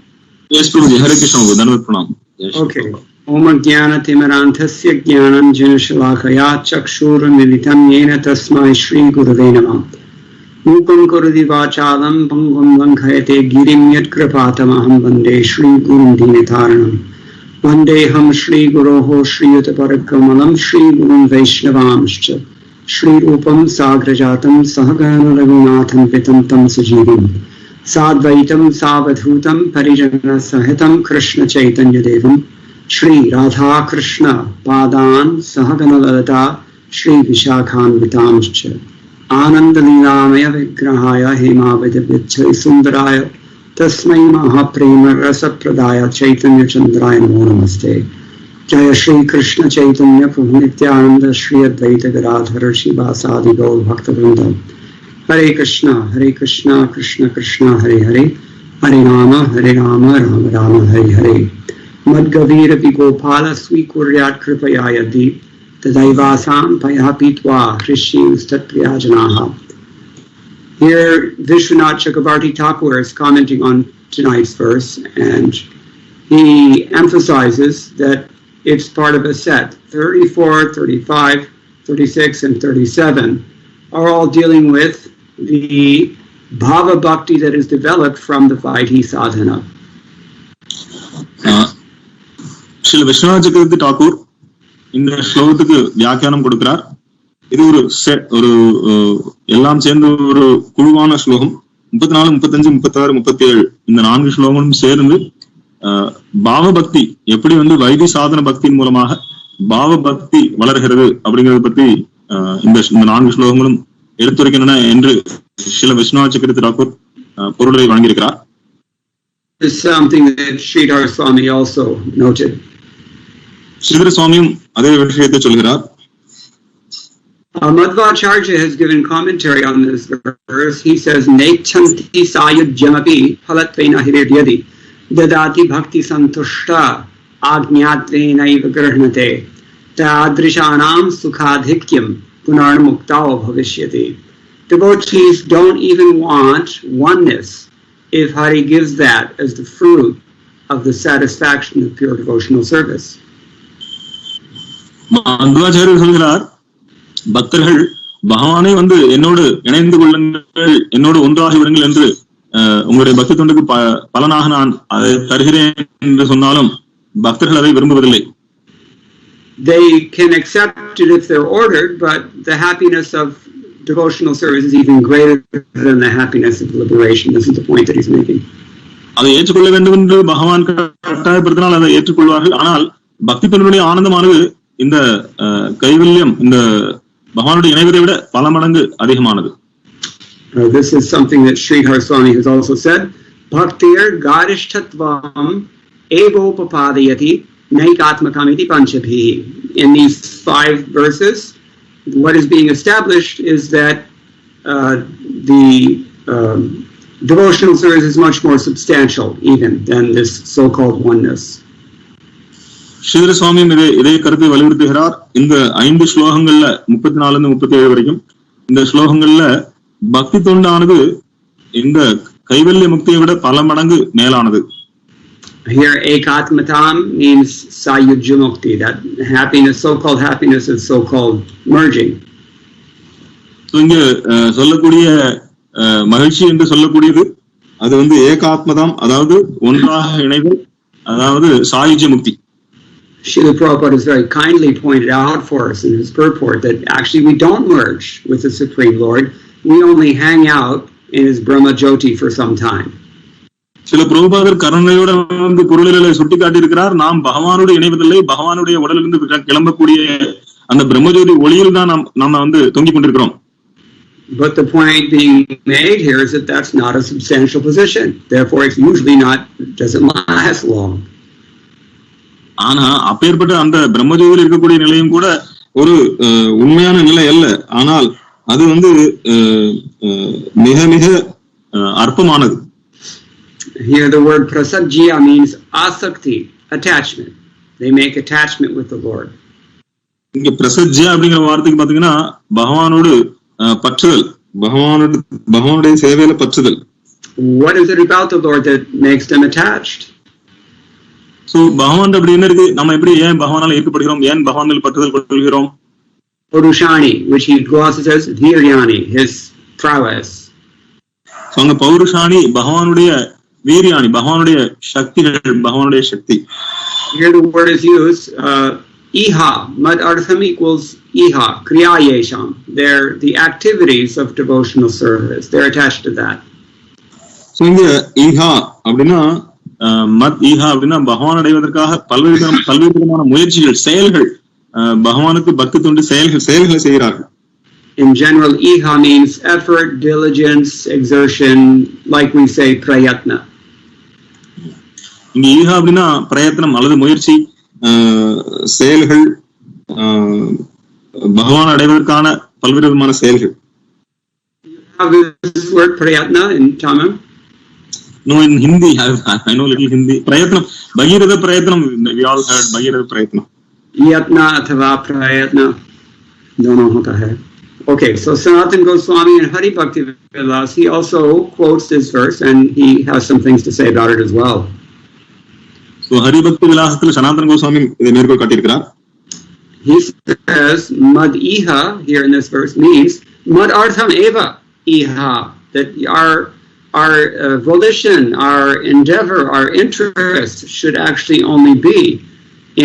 B: Yes, Prabhuji. Hare Krishna. Dhanavad pranam.
A: Okay. Om Jnana Timarantasya Jnanam Janashalakaya Chakshurmilitam Yena Tasmai Shri Gurave Namah. Upam Kurudi Vachalam Pangam Lankayate Girim Yat Kripatamaham Vande Shri Gurum Dinataranam. Vandeham Shri Guroho Shri Yutaparakramalam Shri Gurum Vaishnavamscha Shri Rupam Sagrajatam Sahagana Raghunatham Vitam Tam Sajivam Sadvaitam Savadhutam Parijana Sahitam Krishna Chaitanya Devam Shri Radha Krishna Padan Sahagana Lalata Shri Vishakhan Vitamscha Ananda Leelamaya Vigrahaya Hemavadavitchai Sundaraya Tasmai Mahaprema Rasapradaya Chaitanya Chandraya Namo Namaste. Jaya Shri Krishna Chaitanya Prabhu Nityananda Shri Advaita Gadadhara Shivasadi Gaur Bhakta-vrinda. Hare Krishna, Krishna Krishna, Hare Hare, Hare Rama, Rama Rama, Hare Hare. Madgavira Vigopala Swikuryat Kripayayadi Tadaivasam Payapitva Hrishyus Tatpriyajanaha. Here Vishwanath Chakravarti Thakur is commenting on tonight's verse, and he emphasizes that it's part of a set. 34, 35, 36, and 37 are all dealing with the bhava bhakti that is developed from the Vaidhi sadhana.
B: Srila Vishwanath Chakravarti Thakur இந்த ஸ்லோகத்துக்கு வியாக்கியானம் கொடுக்கிறார். இது ஒரு எல்லாம் சேர்ந்த ஒரு குழுவான ஸ்லோகம். 34, 35, 36, 37 இந்த 4 ஸ்லோகங்களும் சேர்ந்து பாவ பக்தி எப்படி வைதி சாதன பக்தியின் மூலமாக பாவ பக்தி வளர்கிறது அப்படிங்கறத பத்தி இந்த 4 ஸ்லோகங்களும் எடுத்துரைக்கின்றன என்று ஸ்ரீல விஸ்வநாத் சக்கரவர்த்தி தாக்கூர் பொருளை வழங்கியிருக்கிறார்.
A: This is something that Sridhar Swami also noted.
B: Sridhara சுவாமியும் அதே விஷயத்தை சொல்கிறார்.
A: Madhvacharya has given commentary on this verse. He says, Nekchanti sayujyamapi phalatvena hiriryadi dadati bhakti santushta agnyatvenaiva grahnate tadrishanam sukhadhikyam punarmuktao bhavishyati. Devotees don't even want oneness if Hari gives that as the fruit of the satisfaction of pure devotional service.
B: Madhvacharya சொல்கிறார், பக்தர்கள் பகவானை என்னோடு இணைந்து கொள்ளுங்கள், என்னோடு ஒன்றாகி விடுங்கள் என்று உங்களுடைய பக்தி தொண்டுக்கு பலனாக நான் அதை தருகிறேன் என்று சொன்னாலும் பக்தர்கள் அதை விரும்புவதில்லை.
A: They can accept it if they're ordered, but the happiness of devotional service is even greater than the happiness of liberation. This is the point that he's making.
B: அதை ஏற்றுக்கொள்ள வேண்டும் என்று பகவான் கட்டாயப்படுத்தினால் அதை ஏற்றுக்கொள்வார்கள். ஆனால் பக்தி தொண்டுடைய ஆனந்தமானது இந்த கைவல்யம், இந்த பகவானுடைய இணைவதை விட பல மடங்கு அதிகமானது.
A: This is something that Sridhar Swami has also said. Bhaktir garishtatvam evopapadayati naikatmakamiti panchabhi. In these 5 verses, what is being established is that the devotional service is much more substantial even than this so-called oneness.
B: Sridhara சுவாமியும் இதே கருத்தை வலியுறுத்துகிறார். இந்த 5 ஸ்லோகங்கள்ல 34 37 வரைக்கும் இந்த ஸ்லோகங்கள்ல பக்தி தொண்டானது இந்த கைவல்ய முக்தியை விட பல மடங்கு மேலானது.
A: Here ekatmatam means sayujya mukti, that happiness, so-called happiness is so-called merging.
B: இங்க சொல்லக்கூடிய மகிழ்ச்சி என்று சொல்லக்கூடியது அது ஏகாத்மதாம், அதாவது ஒன்றாக இணைதல், அதாவது சாயுஜ்ய முக்தி.
A: Srila Prabhupada has very kindly pointed out for us in his purport that actually we don't merge with the Supreme Lord, we only hang out in his Brahma Jyoti for some time.
B: சில பிரபுபாதர் கருணையோட பொருளிலே சுட்டி காட்டியிருக்கிறார், நாம் பகவானோடு இணைவதில்லை, பகவானுடைய உடலிலிருந்து கிளம்பக்கூடிய அந்த பிரம்மஜோதி ஒளியில் தான் நாம தொங்கிக் கொண்டிருக்கிறோம்.
A: But the point being made here is that that's not a substantial position. Therefore, it's usually doesn't last long.
B: ஆனா அப்பேற்பட்ட அந்த பிரம்மஜோதியில் இருக்கக்கூடிய நிலையும் கூட ஒரு உண்மையான நிலை அல்ல. ஆனால் அது மிக மிக அற்பமானது.
A: Here the word prasajya means asakti, attachment. They make attachment with the Lord.
B: இங்க பிரசஜ்யா அப்படிங்கிற வார்த்தைக்கு பாத்தீங்கன்னா பகவானோடு பற்றுதல், பகவானுடைய சேவையில பற்றுதல்.
A: What is it about the Lord that makes them attached?
B: So பகவான் அப்படி என்ன இருக்கு? நம்ம எப்படி ஏன் பகவானால ஈர்க்கப்படுகிறோம்? ஏன் பகவான் மேல் பற்றுதல் கொள்கிறோம்?
A: Purushani, which he glosses as Dhiryani, his prowess.
B: So அங்க பௌருஷாணி பகவானுடைய வீரியாணி, பகவானுடைய சக்திகள், பகவானுடைய சக்தி.
A: Here the word is used, iha, mad artham equals iha, kriya yesham. They're the activities of devotional service. They're attached to that.
B: So இங்க ஈஹா அப்படின்னா மத் ஈஹா அப்படின்னா பகவான் அடைவதற்காக பல்வேறு விதமான முயற்சிகள், செயல்கள், பகவானுக்கு பக்தி தொண்டு செயல்களை செய்கிறார்கள்.
A: In general, iha means effort, diligence, exertion, like we say prayatna.
B: இங்க ஈஹா அப்படின்னா பிரயத்னம் அல்லது முயற்சி, செயல்கள், பகவான் அடைவதற்கான பல்வேறு விதமான செயல்கள்.
A: Have this word prayatna in Tamil?
B: No, in Hindi, I know little Hindi. Prayatnam, Bhagirada Prayatnam, we all heard Bhagirada Prayatnam.
A: Yatna athava prayatna, dono hota hai. Okay, so Sanatana Goswami and Hari Bhakti Vilas, he also quotes this verse and he has some things to say about it as well.
B: So Hari Bhakti Vilasathil Sanatana Goswami idu merkol kaattirukkarar.
A: He says mad iha here in this verse means mad artham eva iha, that our volition, our endeavor, our interest should actually only be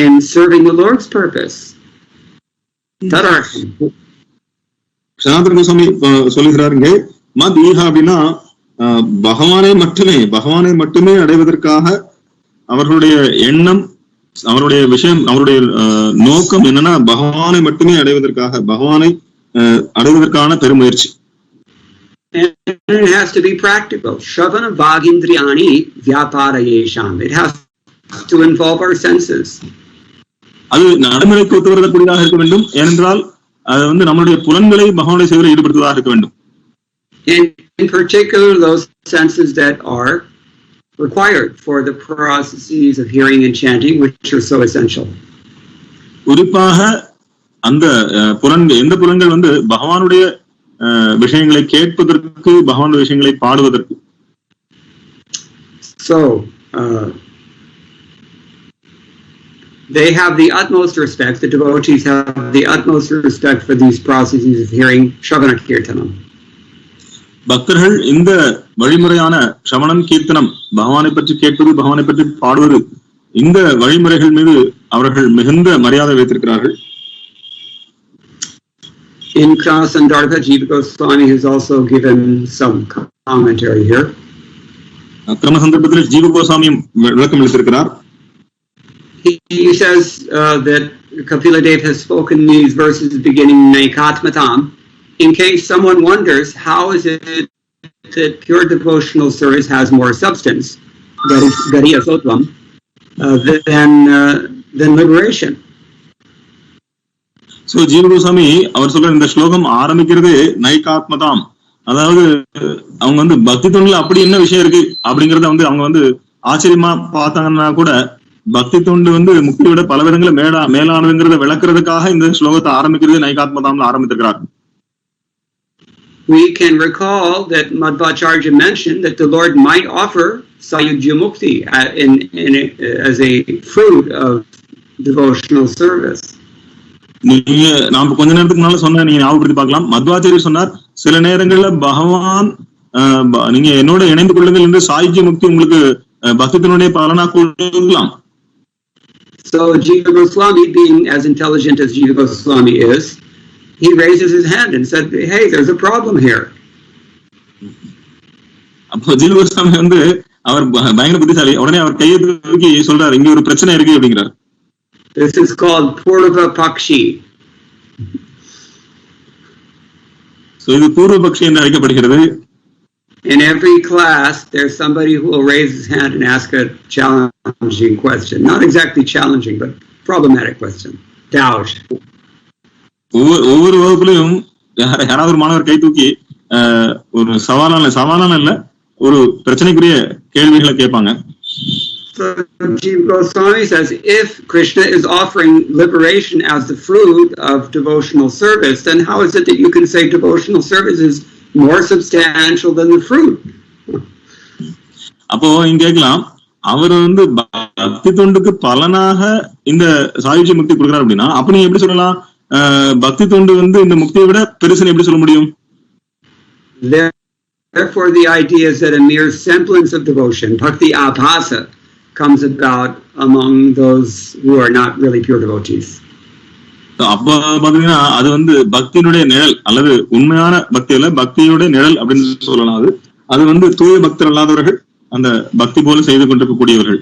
A: in serving the Lord's purpose. Tadartham.
B: Sanatana Goswami சொல்லுகிறாருங்க, மத் ஈஹா அப்படின்னா பகவானை மட்டுமே அடைவதற்காக அவர்களுடைய எண்ணம், அவருடைய விஷயம், அவருடைய நோக்கம் என்னன்னா பகவானை மட்டுமே அடைவதற்காக, பகவானை அடைவதற்கான பெருமுயற்சி.
A: And it has to be practical. Shravana Bhagindriyani Vyaparayesham. It has to involve our senses.
B: அது நடைமுறைக்கு ஒத்து வரக்கூடியதாக இருக்க வேண்டும். ஏனென்றால் அது நம்மளுடைய புலன்களை பகவானுடைய சேவையில் ஈடுபடுத்துவதாக இருக்க வேண்டும்.
A: In particular, those senses that are required for the processes of hearing and chanting, which are so essential.
B: குறிப்பாக அந்த எந்த புலன்கள் பகவானுடைய விஷயங்களை கேட்பதற்கு, பகவானுடைய விஷயங்களை பாடுவதற்கு.
A: So they have the utmost respect, the devotees have the utmost respect for these processes of hearing Shravana Kirtanam.
B: பக்தர்கள் இந்த வழிமுறையான ஸ்ரவணம் கீர்த்தனம், பகவானை பற்றி கேட்பது, பகவானை பற்றி பாடுவது, இந்த வழிமுறைகள் மீது அவர்கள் மிகுந்த மரியாதை வைத்திருக்கிறார்கள்.
A: In Krasandarbha, Jiva Goswami has also given some commentary here.
B: கிரம சந்தர்ப்பத்தில் ஜீவ கோஸ்வாமியும் விளக்கம் அளித்திருக்கிறார்.
A: He says that Kapila Dev has spoken these verses beginning Naikatmatam. In case someone wonders, how is it that pure devotional service has more substance, Gariya Sotvam, than liberation?
B: So ஜீவ கோஸ்வாமி அவர் சொல்ற இந்த ஸ்லோகம் ஆரம்பிக்கிறது நைகாத்மதாம், அதாவது அவங்க பக்தி தொண்டில் அப்படி என்ன விஷயம் இருக்கு அப்படிங்கறத அவங்க ஆச்சரியமா பார்த்தாங்கன்னா கூட, பக்தி தொண்டு முக்தியை விட பல விதங்களை மேலானதுங்கிறத விளக்குறதுக்காக இந்த ஸ்லோகத்தை ஆரம்பிக்கிறது நைகாத்மதாம்ல ஆரம்பித்திருக்கிறார்.
A: We can recall that Madhvacharya mentioned that the Lord might offer HG.Mukti as a fruit of devotional service.
B: நாம கொஞ்ச நேரத்துக்கு முன்னால சொன்ன நீங்க ஞாபகப்படுத்தி பார்க்கலாம். மத்வாச்சாரியர் சொன்னார், சில நேரங்கள்ல பகவான் நீங்க என்னோட இணைந்து கொள்ளுங்கள் என்று சாயுஜ்ய முக்தி உங்களுக்கு பக்தத்தினுடைய பலனா கொடுக்கலாம்.
A: So Jiva Goswami, being as intelligent as Jiva Goswami is, he raises his hand and said, hey, there's a problem here.
B: அப்போ ஜீவ கோஸ்வாமி அவர் பயங்கர புத்திசாலி, உடனே அவர் கையை தூக்கி சொல்றாரு, இங்க ஒரு பிரச்சனை இருக்கு அப்படிங்கிறார்.
A: This is called Purva Pakshi.
B: So இது பூர்வ பக்ஷி என்று அழைக்கப்படுகிறது.
A: In every class, there's somebody who will raise his hand and ask a challenging question. Not exactly challenging, but problematic question. Doubt.
B: ஒவ்வொரு வகுப்புலையும் யாராவது ஒரு மாணவர் கை தூக்கி ஒரு சவாலான இல்ல ஒரு பிரச்சனைக்குரிய கேள்விகளை கேட்பாங்க.
A: So Jiva Goswami says, if Krishna is offering liberation as the fruit of devotional service, then how is it that you can say devotional service is more substantial than the fruit.
B: அப்போ இங்க கேட்கலாம், அவர் வந்து பக்தி தொண்டுக்கு பலனாக இந்த சாயுஜ்ய முக்தி கொடுக்குறாரு அப்படின்னா, அப்ப நீங்க எப்படி சொல்லலாம் பக்தி தொண்டு வந்து இந்த முக்தியை விட பெருசுன்னு எப்படி சொல்ல முடியும்?
A: Therefore, the idea is that a mere semblance of devotion, bhakti abhasa, comes about among those who are not really pure devotees.
B: அப்ப பாத்தீங்கன்னா அது வந்து பக்தியினுடைய நிழல் அல்லது உண்மையான பக்தியில பக்தியோட நிழல் அப்படின்னு சொல்லலாம். அது வந்து தூய பக்தர் அல்லாதவர்கள் அந்த பக்தி போல செய்து கொண்டிருக்கக்கூடியவர்கள்.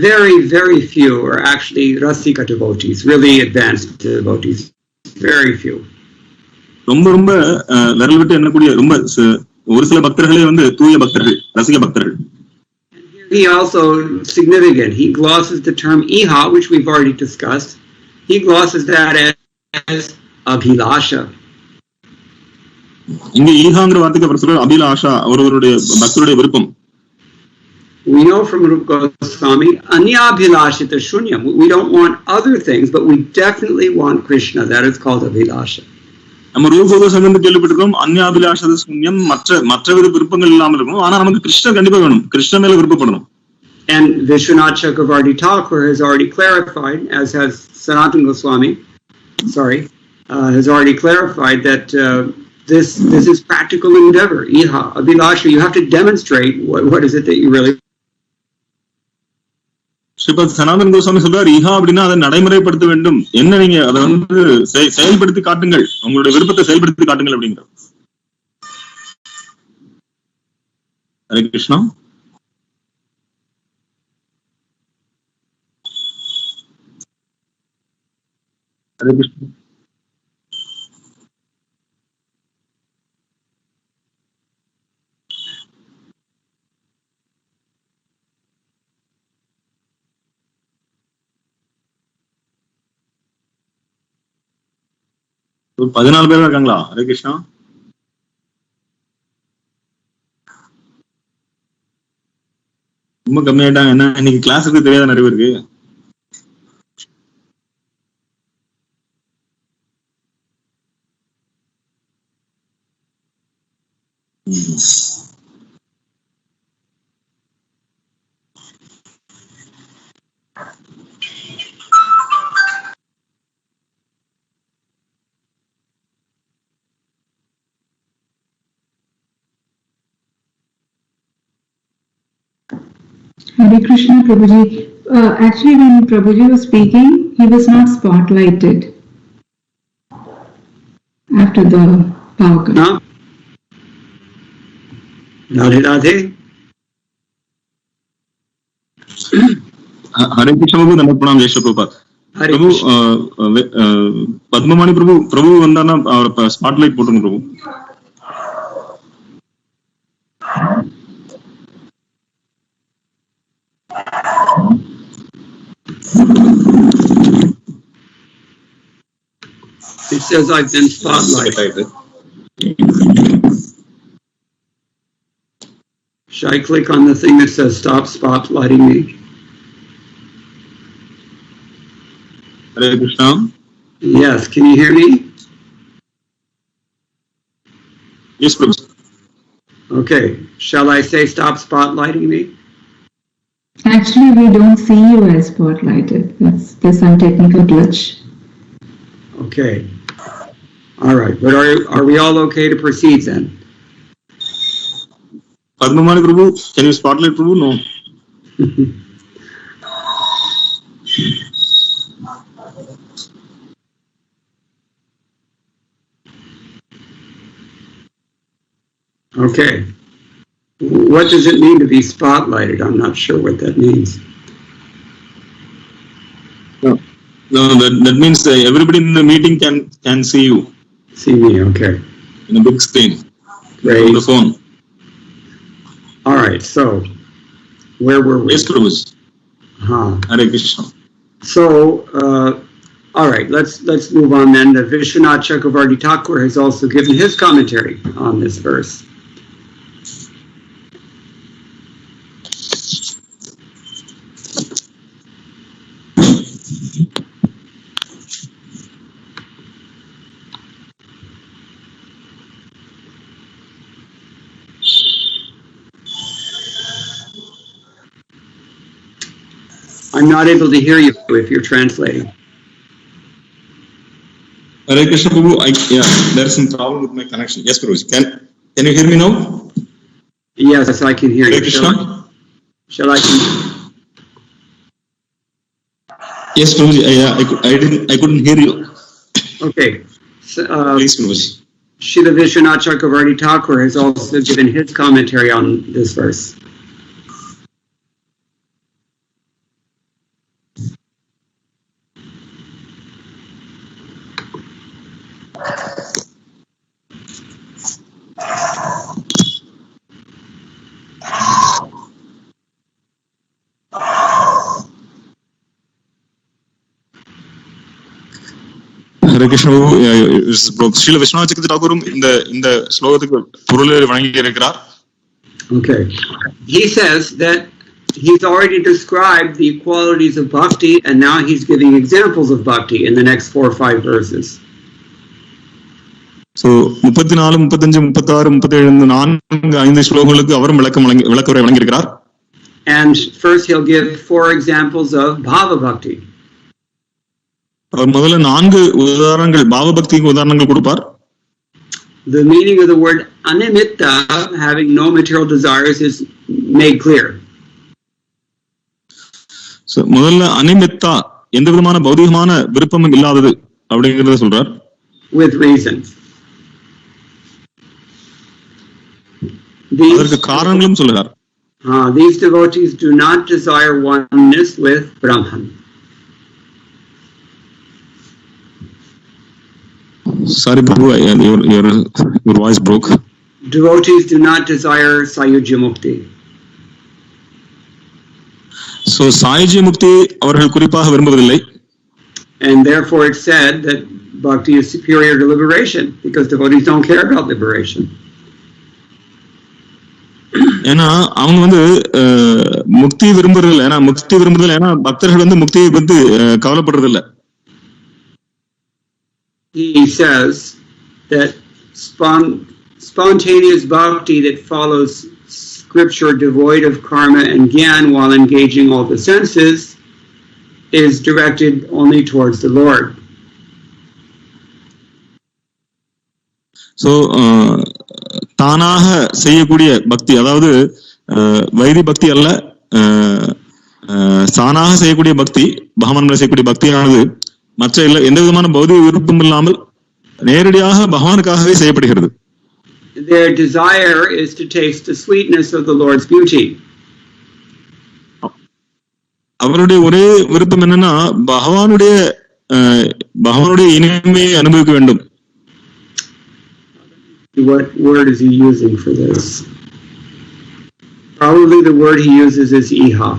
A: Very, very few are actually rasika devotees, really advanced devotees. Very few.
B: ரொம்ப ரொம்ப விரல் விட்டு எண்ணக்கூடிய ரொம்ப ஒரு சில பக்தர்களே வந்து தூய பக்தர்கள், ரசிக பக்தர்கள்.
A: He also significant. He glosses the term iha, which we've already discussed. He glosses that as abhilasha.
B: இங்க ஈஹாங்கிற வார்த்தைக்கு அவர் சொல்ற அபிலாஷா, ஒருவருடைய பக்தருடைய விருப்பம்.
A: We know from Rupa Goswami, anyabhilashita shunyam. We don't want other things, but we definitely want Krishna. That is called abhilasha.
B: நம்ம ரூப கோஸ்வாமி கேள்விப்பட்டிருக்கோம், அந்யாபிலாஷத சூன்யம், மற்ற விருப்பங்கள் இல்லாமல் இருக்கணும், ஆனா நமக்கு கிருஷ்ணர் கண்டிப்பா வேணும், கிருஷ்ண மேல விருப்பப்படணும்.
A: And Vishwanath Chakravarti Thakur has already clarified, as has Sanatana Goswami, has already clarified that this is practical endeavor. Iha, abhilasha, you have to demonstrate what is it that you really.
B: Shripad Sanatan Goswami சொல்றாரு, ஈஹா அப்படின்னா அதை நடைமுறைப்படுத்த வேண்டும், என்ன நீங்க அதை வந்து செயல்படுத்தி காட்டுங்கள், உங்களுடைய விருப்பத்தை செயல்படுத்தி காட்டுங்கள் அப்படிங்கிற. ஹரே கிருஷ்ணா. ஹரே கிருஷ்ணா. 14 பேர் இருக்காங்களா? ஹரே கிருஷ்ணா. ரொம்ப கம்மியாயிட்டாங்க. என்ன இன்னைக்கு கிளாஸுக்கு தெரியாத நிறைய பேருக்கு.
D: Hare Krishna, Prabhuji. Actually, when Prabhuji was speaking, he was not spotlighted after the Bhagavatam.
A: No? Radhe Radhe.
B: Hare Krishna Prabhu, Namaste Pranam, Jai Shri Prabhupada. Prabhu, Padmamani Prabhu வந்தானா அவர் ஸ்பாட்லைட் போட்டுருங்க பிரபு.
A: He says I've been spotlighted. Should I click on the thing that says stop spotlighting me?
B: Hare Krishna.
A: Yes, can you hear me?
B: Yes, Prabhu.
A: Okay, shall I say stop spotlighting me?
D: Actually, we don't see you as spotlighted. There's some technical glitch.
A: Okay. All right, but are we all okay to proceed then?
B: Padmamani Prabhu, can you spotlight Prabhu? No.
A: Okay. What does it mean to be spotlighted? I'm not sure what that means.
B: No, that means everybody in the meeting can see you.
A: See me, okay.
B: In a big screen.
A: Great.
B: On the phone.
A: All right, so where were we?
B: Yes, Prabhu. Hare Krishna.
A: So, all right, let's move on then. The Vishwanath Chakravarti Thakur has also given his commentary on this verse. I'm not able to hear you if you're translating.
B: Hare Krishna Prabhu, there's some problem with my connection. Yes, Prabhu. Can you hear me now?
A: Yes, I can hear
B: Hare
A: you.
B: Krishna.
A: Shall I continue?
B: Yes, Prabhu. I couldn't hear you.
A: Okay.
B: Please, Prabhu.
A: Srila Vishwanath Chakravarti Thakur has also given his commentary on this verse.
B: Hare Krishna Srila Vishwanath Chakravarti Thakurum இந்த ஸ்லோகத்துக்கு பொருளை வழங்கி இருக்கிறார்.
A: Okay. He says that he's already described the qualities of bhakti and now he's giving examples of bhakti in the next 4 or 5 verses.
B: So 34, 35, 36, 37 5 ஸ்லோகங்களுக்கு அவரும் விளக்கவுரை வழங்கி இருக்கிறார்.
A: And first he'll give 4 examples of bhava bhakti.
B: அவர் முதல்ல 4 உதாரணங்கள் பாவ பக்திக்கு உதாரணங்கள் கொடுப்பார்.
A: The meaning of the word animitta, having no material desires, is made clear.
B: So முதல்ல அனிமித்தா எந்த விதமான பௌதிகமான விருப்பமும் இல்லாதது அப்படிங்கறத சொல்றார்.
A: With reasons.
B: அதற்கு காரணங்களும் சொல்றார்.
A: These devotees do not desire oneness with Brahman.
B: Sorry, Prabhu, your voice broke.
A: Devotees do not desire HG.Mukti.
B: So, HG.Mukti அவர்கள் குறிப்பாக விரும்புவதில்லை.
A: And therefore it's said that bhakti is superior to liberation because devotees don't care about liberation.
B: ஏன்னா அவங்க வந்து முக்தி விரும்புறதில்லை. ஏன்னா முக்தி விரும்புறதில்லை. ஏன்னா பக்தர்கள் வந்து முக்தியை பத்தி கவலைப்படுறதில்லை.
A: He says that spontaneous bhakti that follows scripture devoid of karma and gyan while engaging all the senses is directed only towards the Lord.
B: So, தானாக செய்யக்கூடிய பக்தி, அதாவது வைதி பக்தி அல்ல, தானாக செய்யக்கூடிய பக்தி, பகவான் செய்யக்கூடிய பக்தியானது மற்ற எந்த விதமான பௌதிக விருப்பம் இல்லாமல் நேரடியாக பகவானுக்காகவே செய்யப்படுகிறது.
A: Their desire is to taste the sweetness of the Lord's beauty.
B: அவருடைய ஒரே விருப்பம் என்னன்னா பகவானுடைய இனிமையை அனுபவிக்க வேண்டும்.
A: What word is he using for this? Probably the word he uses is iha,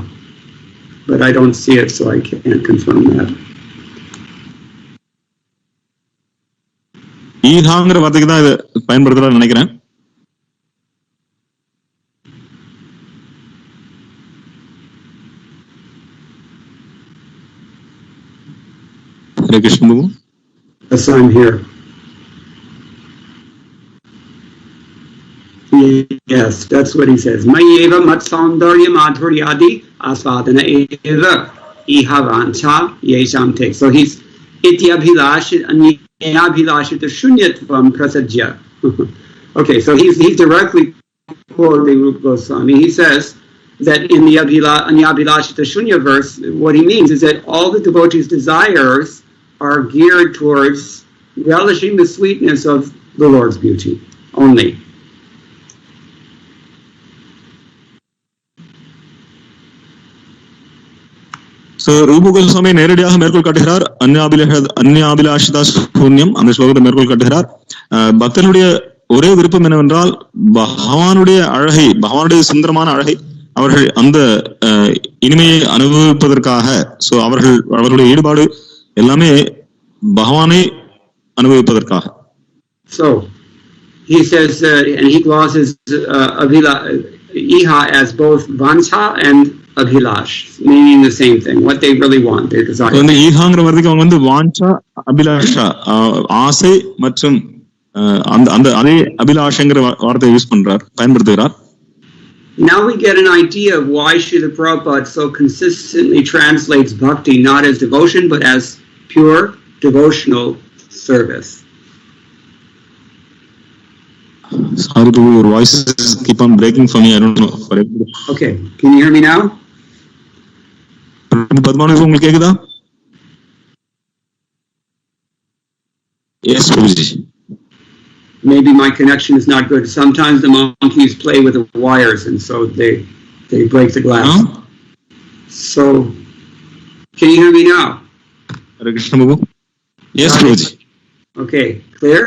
A: but I don't see it, so I can't confirm that.
B: ஈஹாங்கிற வார்த்தைக்கு தான் இதை பயன்படுத்துறான்னு நினைக்கிறேன். Hare Krishna.
A: Yes, I'm here. Yes, that's what he says. Mayeva mat saundarya madhuryadi asvadana eva ihavancha yesham te. So he's ityabhilash Anyabhilashita shunyatvam prasajya. Okay, so he's directly quoting Rupa Goswami. He says that in the Anyabhilashita shunya verse, what he means is that all the devotees' desires are geared towards relishing the sweetness of the Lord's beauty only.
B: So, Rupa Goswami நேரடியாக மேற்கோள் காட்டுகிறார். அன்யாபிலாஷிதா சூன்யம் அந்த ஸ்லோகத்தை மேற்கோள் காட்டுகிறார். பக்தனுடைய ஒரே விருப்பம் என்னவென்றால் பகவானுடைய அழகை, பகவானுடைய சுந்தரமான அழகை அவர்கள் அந்த இனிமையை அனுபவிப்பதற்காக, சோ அவர்களுடைய ஈடுபாடு எல்லாமே பகவானை அனுபவிப்பதற்காக.
A: So he says and he glosses iha as both vancha and abhilash, meaning the same thing, what they really want, their desire.
B: இந்த ஈஹாங்கிற வார்த்தைக்கு அவங்க வந்து வாஞ்சா அபிலாஷா, ஆசை மற்றும் அந்த அதே அபிலாஷங்கிற வார்த்தையை யூஸ் பண்றார், பயன்படுத்துகிறார்.
A: Now we get an idea of why Srila Prabhupada so consistently translates bhakti not as devotion but as pure devotional service.
B: Sorry, your voices keep on breaking for me. I don't know.
A: Okay, can you hear me now?
B: Yes, Prabhuji.
A: Maybe my connection is not good. Sometimes the monkeys play with the wires and so they break the glass. Huh? So, can you hear me now?
B: Hare Krishna Babu. Yes, Prabhuji.
A: Okay, clear?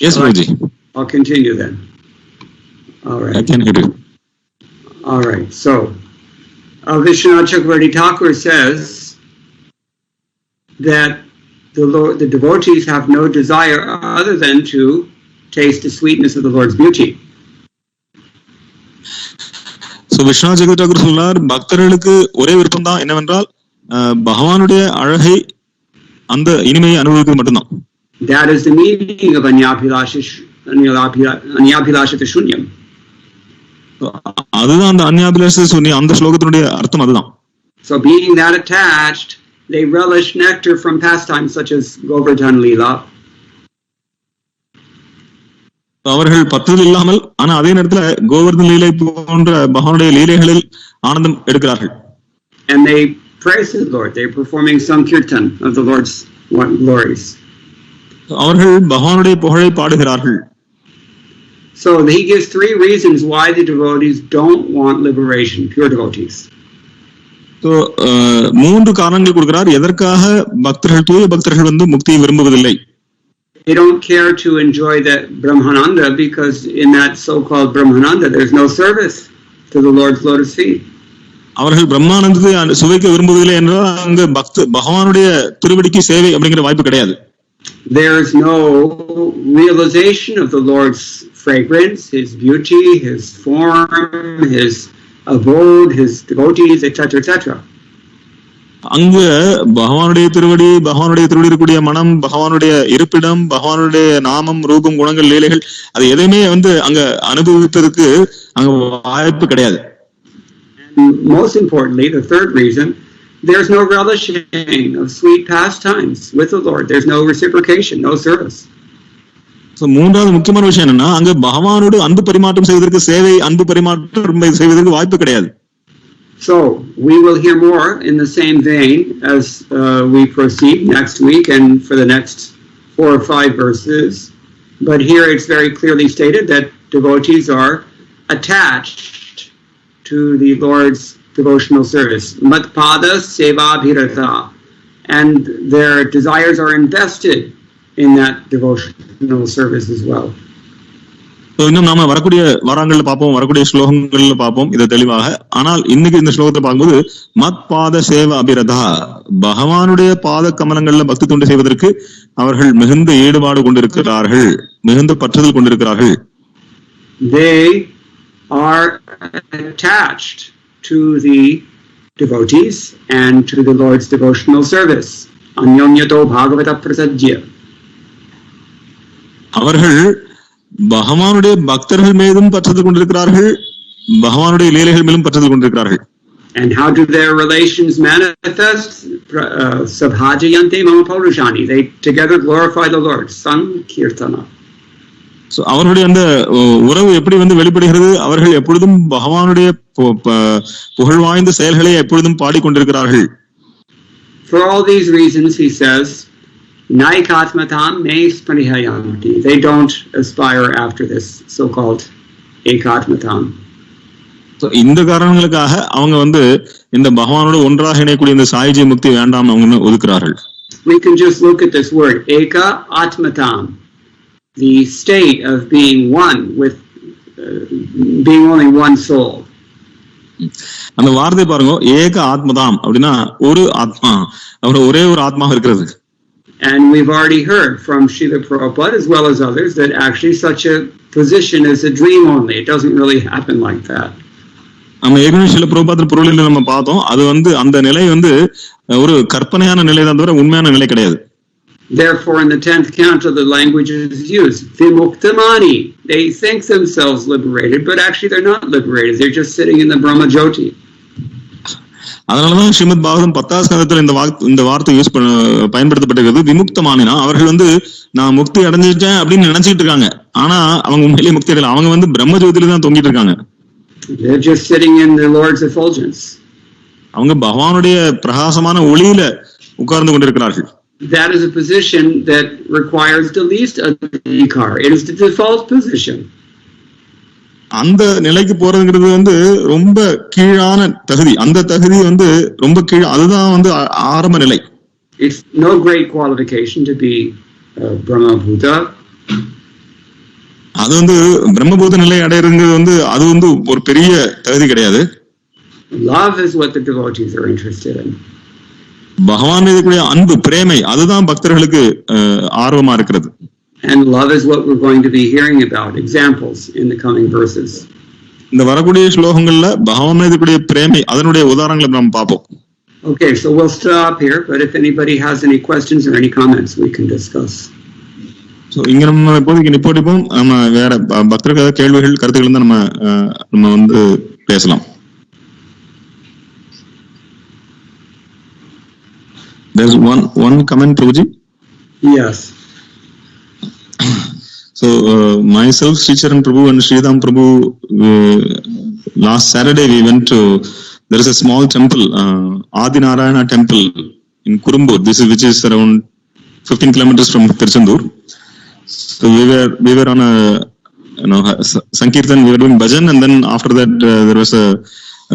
B: Yes, Prabhuji.
A: I'll continue then. All right.
B: I can hear you.
A: All right. So, Vishwanath Chakravarti Thakur says that the devotees have no desire other than to taste the sweetness of the Lord's beauty.
B: So, Vishwanath Chakravarti Thakur சொல்றார், பக்தர்களுக்கு ஒரே விருப்பம் தான் என்னவென்றால் பகவானுடைய அழகை அந்த இனிமையை அனுபவிக்கிறது மட்டும்தான்.
A: That is the meaning of anyabhilasha shunyam.
B: அதுதான் அந்த அன்யாபிலாஷ சூன்யம், அந்த ஸ்லோகத்தினுடைய அர்த்தம் அதுதான்.
A: So being that attached, they relish nectar from pastimes such as Govardhan Leela.
B: அவர்கள் பற்றுதல் இல்லாமல் ஆனா அதே நேரத்தில் கோவர்தன் லீலை போன்ற பகவானுடைய லீலைகளில் ஆனந்தம் எடுக்கிறார்கள்.
A: And they praise the Lord. They're performing some kirtan of the Lord's glories.
B: அவர்கள் பகவானுடைய புகழை பாடுகிறார்கள்.
A: So he gives three reasons why the devotees don't want liberation, pure devotees.
B: So மூன்று காரணங்கள் கொடுக்கிறார் எதற்காக பக்தர்கள் தூய பக்தர்கள் வந்து முக்தியை விரும்புவதில்லை.
A: They don't care to enjoy that Brahmananda because in that so-called Brahmananda there's no service to the Lord's lotus feet.
B: அவர்கள் பிரம்மானந்தத்தை சுவைக்க விரும்புவதில்லை என்றால் அங்க பகவானுடைய திருவடிக்கு சேவை அப்படிங்கிற வாய்ப்பு கிடையாது.
A: There is no realization of the Lord's fragrance, His beauty, His form, His abode, His devotees, etc., etc.
B: அங்க பகவானுடைய திருவடி, பகவானுடைய திருவடி இருக்கக்கூடிய மனம், பகவானுடைய இருப்பிடம், பகவானுடைய நாமம், ரூபம், குணங்கள், லீலைகள் அது எதையுமே வந்து அங்க அனுபவிப்பதற்கு அங்க வாய்ப்பு கிடையாது.
A: Most importantly, the third reason, there's no relishing of sweet pastimes with the Lord. There's no reciprocation, no service.
B: So மூன்றாவது முக்கியமான விஷயம் என்னன்னா அங்க பகவானோடு அன்பு பரிமாற்றம் செய்வதற்கு சேவை, அன்பு பரிமாற்றம் செய்வதற்கு வாய்ப்பு கிடையாது.
A: So we will hear more in the same vein as we proceed next week and for the next 4 or 5 verses. But here it's very clearly stated that devotees are attached to the Lord's devotional service. Matpada seva bhirata. And their desires are invested in that devotional service as well.
B: இன்னும் நாம வரக்கூடிய வாரங்கள்ல பார்ப்போம், வரக்கூடிய ஸ்லோகங்கள்ல பார்ப்போம் இதை தெளிவாக. ஆனால் இன்னைக்கு இந்த ஸ்லோகத்தை பார்க்கும்போது மத் பாத சேவ அபிரதா, பகவானுடைய பாத கமலங்கள்ல பக்தி தொண்டு செய்வதற்கு அவர்கள் மிகுந்த ஈடுபாடு கொண்டிருக்கிறார்கள், மிகுந்த பற்றுதல் கொண்டிருக்கிறார்கள்.
A: They are attached to the devotees and to the Lord's devotional service. Anyonyato Bhagavata prasajya.
B: அவர்கள் பகவானுடைய பக்தர்கள் மீதும் பற்றுதல் கொண்டிருக்கிறார்கள், பகவானுடைய லீலைகள் மீதும் பற்றுதல் கொண்டிருக்கிறார்கள்.
A: And how do their relations manifest? Sabhajayante mama paurushani. They together glorify the Lord. Sankirtana.
B: So அவர்களுடைய அந்த உறவு எப்படி வந்து வெளிப்படுகிறது? அவர்கள் எப்பொழுதும் பகவானுடைய புகழ் வாய்ந்த செயல்களை எப்பொழுதும் பாடிக்கொண்டிருக்கிறார்கள்.
A: For all these reasons, he says, Naikatmatam me sparihayanti. They don't aspire after this so-called ekatmatam.
B: So இந்த காரணங்களுக்காக அவங்க வந்து இந்த பகவானோட ஒன்றாக இணையக்கூடிய இந்த சாய்ஜி முக்தி வேண்டாம் அவங்க ஒதுக்குறார்கள்.
A: We can just look at this word, eka atmatam, the state of being one with being only one soul.
B: அந்த வார்த்தை பாருங்க, ஏக ஆத்மதாம் அப்படின்னா ஒரு ஆத்மா, அவர் ஒரே ஒரு ஆத்மா இருக்கிறது.
A: And we've already heard from Srila Prabhupada as well as others that actually such a position is a dream only. It doesn't really happen like that.
B: நம்ம ஏற்கனவே சில பிரபுபாதர் பொருளில் நம்ம பார்த்தோம், அது வந்து அந்த நிலை வந்து ஒரு கற்பனையான நிலை தான் தவிர உண்மையான நிலை கிடையாது.
A: Therefore, in the 10th canto, the language is used. Vimuktamani. They think themselves liberated, but actually they're not liberated. They're just sitting in the Brahma Jyoti.
B: அதனாலதான் ஸ்ரீமத் பாகவதம் 10th ஸ்கந்தத்துல இந்த வார்த்தை பயன்படுத்தப்பட்டிருக்கிறது. விமுக்தமானினா அவர்கள் நான் முக்தி அடைஞ்சிட்டேன் அப்படின்னு நினைச்சிட்டு இருக்காங்க. ஆனா அவங்க உண்மையிலேயே முக்தி அடையல. அவங்க பிரம்ம ஜோதியில தான் தொங்கிட்டு இருக்காங்க.
A: They're just sitting in the Lord's effulgence. அவங்க
B: பகவானுடைய பிரகாசமான ஒளியில உட்கார்ந்து கொண்டிருக்கிறார்கள்.
A: That is a position that requires the least adhikar. It is the default position.
B: அந்த நிலைக்கு போறதுங்கிறது ரொம்ப கீழான தகுதி. அந்த தகுதி ரொம்ப கீழ, அதுதான் ஆரம்ப நிலை.
A: It's no great qualification to be Brahma Bhuta.
B: அது பிரம்மபூத நிலை அடையிறது அது ஒரு பெரிய தகுதி கிடையாது.
A: Love is what the devotees are interested in.
B: பகவான் மீது கூடிய அன்பு, பிரேமை, அதுதான் பக்தர்களுக்கு ஆர்வமா இருக்கிறது.
A: And love is what we're going to be hearing about, examples in the coming verses.
B: இந்த வரக்கூடிய ஸ்லோகங்கள்ல பகவான் மீது கூடிய பிரேமை, அதனுடைய உதாரணங்களை நாம் பார்ப்போம்.
A: Okay, so we'll stop here, but if anybody has any questions or any comments, we can discuss.
B: So இங்க நம்ம இப்போதைக்கு நிப்போட்டிப்போம். நம்ம வேற பக்தர்கள் கேள்விகள், கருத்துக்கள் இருந்தா நம்ம பேசலாம். There's one comment, Prabhuji.
A: Yes.
B: So myself, Sri Charan Prabhu and Sridham Prabhu, last Saturday we went to, there is a small temple, Adi Narayana temple in Kurumbur. Which is around 15 kilometers from Tiruchendur. So we were on a Sankirtan, we were doing bhajan, and then after that there was a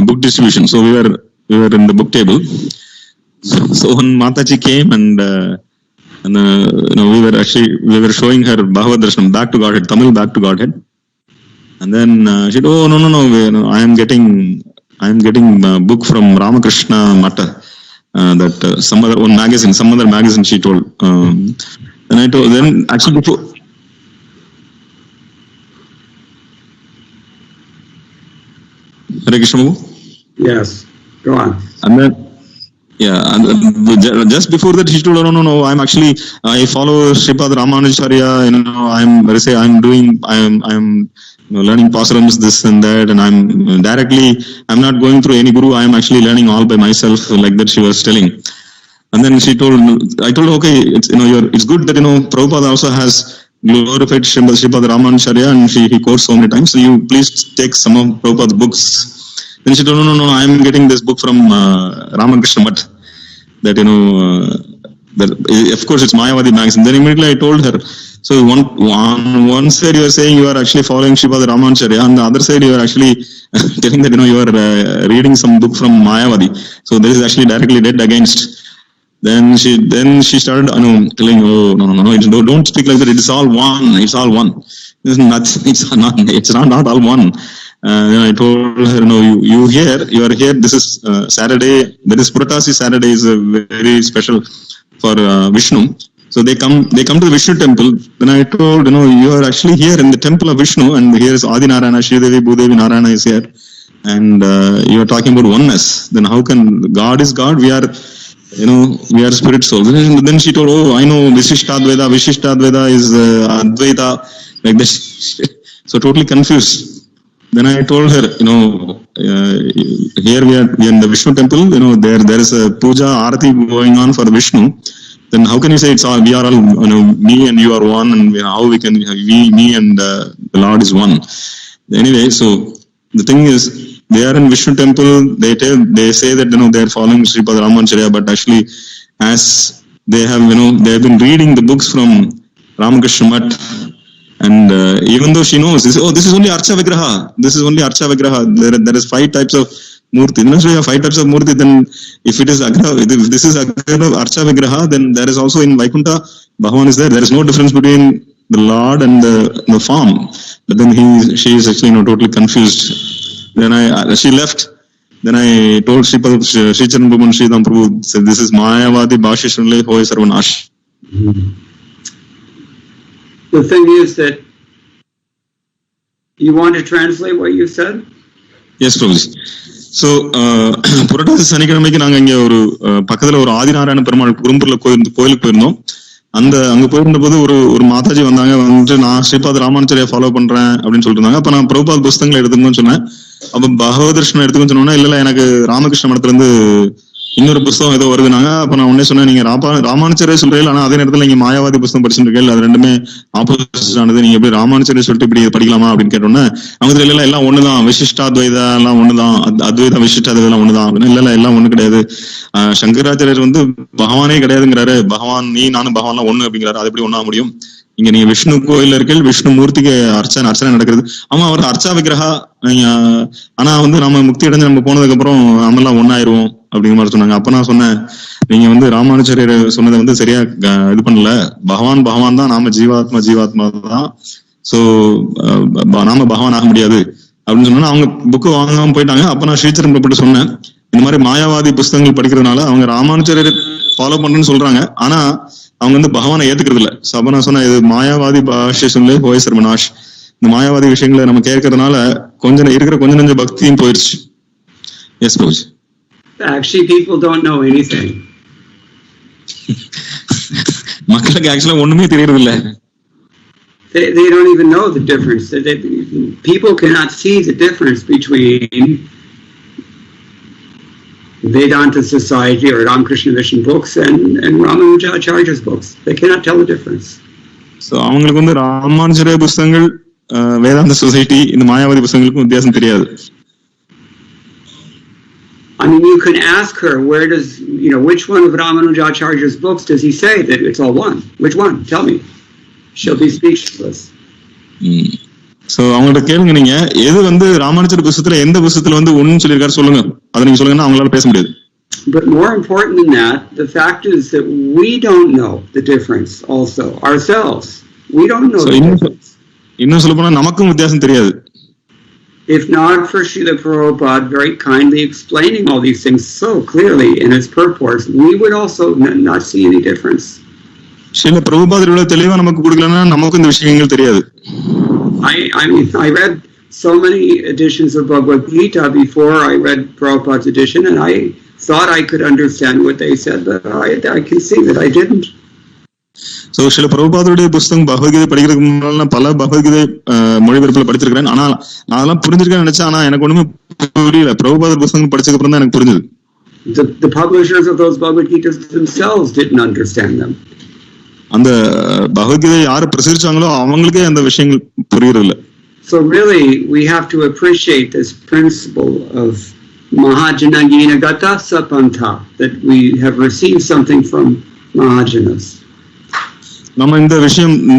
B: book distribution. So we were in the book table. So when Mataji came and we were showing her Bhagavad Darshanam, back to Godhead, Tamil back to Godhead, and then she said, "Oh no, I am getting a book from Ramakrishna Matta, that some other magazine." She told. And I told them actually before. Hare Krishna.
A: Yes, go on.
B: And then. Yeah, and just before that, she told, "No, I follow Srimad Ramanujacharya. I'm learning pasurams, this and that, and I'm not going through any guru. I'm actually learning all by myself," like that she was telling. And then I told her, okay, it's good that Prabhupada also has glorified Srimad Ramanujacharya, and he quotes so many times. So you please take some of Prabhupada's books. Then she told, no, I'm getting this book from Ramakrishna Math. That that of course it's Mayavadi magazine. Then immediately I told her, so one side you are saying you are actually following Srimad Ramanujacharya, and the other side you are actually telling that you are reading some book from Mayavadi. So this is actually directly dead against. Then she started telling, oh no, don't speak like that. It's all one. It's not all one. Then I told her, you are here. This is Saturday. That is Puratasi Saturday is very special for Vishnu. So they come to the Vishnu temple. Then I told, you are actually here in the temple of Vishnu, and here is Adi Narayana, Sridevi, Bhudevi, Narayana is here, and you are talking about oneness. Then how can God is God? We are spirit souls. Then she told, oh, I know Vishishtadvaita is Advaita, like this. So totally confused. Then I told her, here we are in the Vishnu temple. There is a puja arati going on for Vishnu. Then how can you say we are all, me and you are one, and how we can me and the Lord is one? Anyway, so the thing is, they are in Vishnu temple. They say that they are following Srimad Ramanujacharya, but actually, as they have been reading the books from Ramakrishna Math. And even though she knows, this is only Archa Vigraha. This is only Archa Vigraha. There is 5 types of Murti. So you have 5 types of Murti. Then if it is Agra, if this is Archa Vigraha, then there is also in Vaikuntha, Bhagavan is there. There is no difference between the Lord and the form. But then she is actually totally confused. Then she left. Then I told Sri Charan Prabhu and Sridham Prabhu, said, this is Mayavadi Bhashishunle Hoy Sarvanash.
A: The thing is that you want to translate what you said?
B: Yes, Prabhuji. So, புரட்டாசி சனிக்கிழமைக்கு நாங்க இங்க ஒரு பக்கத்துல ஒரு ஆதிநாராயண பெருமாள் குறும்பூர்ல கோயிலுக்கு போயிருந்தோம். அங்க போயிருந்த போது ஒரு மாதாஜி வந்தாங்க, வந்துட்டு நான் ஸ்ரீபாத் ராமானுஜரையை ஃபாலோ பண்றேன் அப்படின்னு சொல்லிட்டு இருந்தாங்க. அப்ப நான் பிரபுபாத் புஸ்தகங்களை எடுத்துக்கணும்னு சொன்னேன். அப்ப பகவதர்ஷன் எடுத்துக்கணும்னு சொன்னோன்னா இல்ல எனக்கு ராமகிருஷ்ண மடத்துல இருந்து இன்னொரு புஸ்தகம் ஏதோ வருதுனாங்க. அப்ப நான் உடனே சொன்னேன், நீங்க ராமானுஜரே சொல்றீங்க, ஆனா அதே நேரத்துல நீங்க மாயாவாதி புஸ்தகம் படிச்சுருக்கீங்க, அது ரெண்டுமே ஆப்போசிட் ஆனது, நீங்க எப்படி ராமானுஜரே சொல்லிட்டு இப்படி படிக்கலாமா அப்படின்னு கேட்டோன்னே அவங்க இல்ல எல்லாம் ஒண்ணுதான், விசிஷ்டாத்வைதா எல்லாம் ஒண்ணுதான், அத்வைதா விசிஷ்டாத்வைதா ஒண்ணுதான் அப்படின்னு. இல்ல எல்லாம் ஒண்ணு கிடையாது, சங்கராச்சாரியர் வந்து பகவானே கிடையாதுங்கிறாரு, பகவான் நீ நானும் பகவான்லாம் ஒண்ணு அப்படிங்கிறாரு, அது எப்படி ஒண்ணா முடியும்? இங்க நீங்க விஷ்ணு கோயில இருக்கீங்க, விஷ்ணு மூர்த்திக்கு அர்ச்சனை நடக்குது, ஆமா அவர் அர்ச்சா விக்கிரகா, ஆனா வந்து நம்ம முக்தி அடைஞ்சு நம்ம போனதுக்கு அப்புறம் நம்ம எல்லாம் ஒன்னாயிருவோம் அப்படிங்கிற மாதிரி சொன்னாங்க. அப்ப நான் சொன்னேன், நீங்க வந்து ராமானுஜர் சொன்னதை வந்து சரியா இது பண்ணல, பகவான் தான், நாம ஜீவாத்மா தான், சோ நாம பகவான் ஆக முடியாது அப்படின்னு சொன்னா அவங்க புக்கு வாங்காம போயிட்டாங்க. அப்ப நான் ஸ்ரீச்சரன் சொன்னேன், இந்த மாதிரி மாயாவாதி புஸ்தகங்கள் படிக்கிறதுனால அவங்க ராமானுஜரை ஃபாலோ பண்றேன்னு சொல்றாங்க, ஆனா அவங்க வந்து பகவானை ஏத்துக்கிறது இல்ல. அப்ப நான் சொன்னேன், இது மாயாவாதி பாஷ்ய சொல்லி போய் சர்மனாஷ், இந்த மாயாவாதி விஷயங்களை நம்ம கேட்கறதுனால கொஞ்சம் நெஞ்ச பக்தியும் போயிருச்சு. Yes Prabhuji.
A: Actually, people don't know anything.
B: மக்களுக்கு ஆக்சுவலா ஒண்ணுமே தெரியறது இல்ல.
A: They don't even know the difference. People cannot see the difference between Vedanta Society or Ramakrishna Mission books and Ramanujacharya's books. They cannot tell the difference.
B: So அவங்களுக்கு வந்து ராமானுஜரே புஸ்தகங்கள், வேதாந்த society, இந்த மாயாவாதி புஸ்தகங்களுக்கும் வித்தியாசம் தெரியாது.
A: I mean, you can ask her, where does, which one of Ramanujacharya's books does he say that it's all one? Which one? Tell me. She'll be speechless.
B: So அவங்கள்ட்ட கேளுங்க, நீங்க எது வந்து ராமானுஜர் புஸ்தகத்துல எந்த புஸ்தகத்துல வந்து ஒன்னு சொல்லியிருக்காரு சொல்லுங்க, அதை நீங்க சொல்லுங்கன்னா அவங்களால பேச முடியாது.
A: But more important than that, the fact is that we don't know the difference also ourselves. We don't know the difference.
B: இன்னும் சொல்ல போனா நமக்கும் வித்தியாசம் தெரியாது.
A: If not for Srila Prabhupada very kindly explaining all these things so clearly in its purports, we would also not see any difference.
B: Srila பிரபுபாதர் இவ்வளவு தெளிவா நமக்கு கொடுக்கலன்னா நமக்கும் இந்த விஷயங்கள் தெரியாது.
A: I mean, I read so many editions of Bhagavad Gita before I read Prabhupada's edition, and I thought I could understand what they said, but I can see that I didn't.
B: So Srila பிரபுபாதருடைய புஸ்தகம் பகவத்கீதை படிக்கிறதுக்கு முன்னால பல பகவத்கீதை மொழிபெயர்ப்புல படிச்சிருக்கேன். ஆனா நான் அதெல்லாம் புரிஞ்சிருக்கேன்னு நினைச்சேன், ஆனா எனக்கு ஒண்ணுமே புரியல. பிரபுபாதர் புஸ்தகம் படிச்சதுக்கு அப்புறம் தான் எனக்கு புரிஞ்சது.
A: The publishers of those Bhagavad Gitas themselves didn't understand them.
B: அந்த பகவத்கீதை யாரு பிரசுரிச்சாங்களோ அவங்களுக்கே அந்த விஷயங்கள் புரியறது இல்ல.
A: So really we have to appreciate this principle of Mahajana Gata Sapanta, that we have received something from Mahajanas.
B: நம்ம இந்த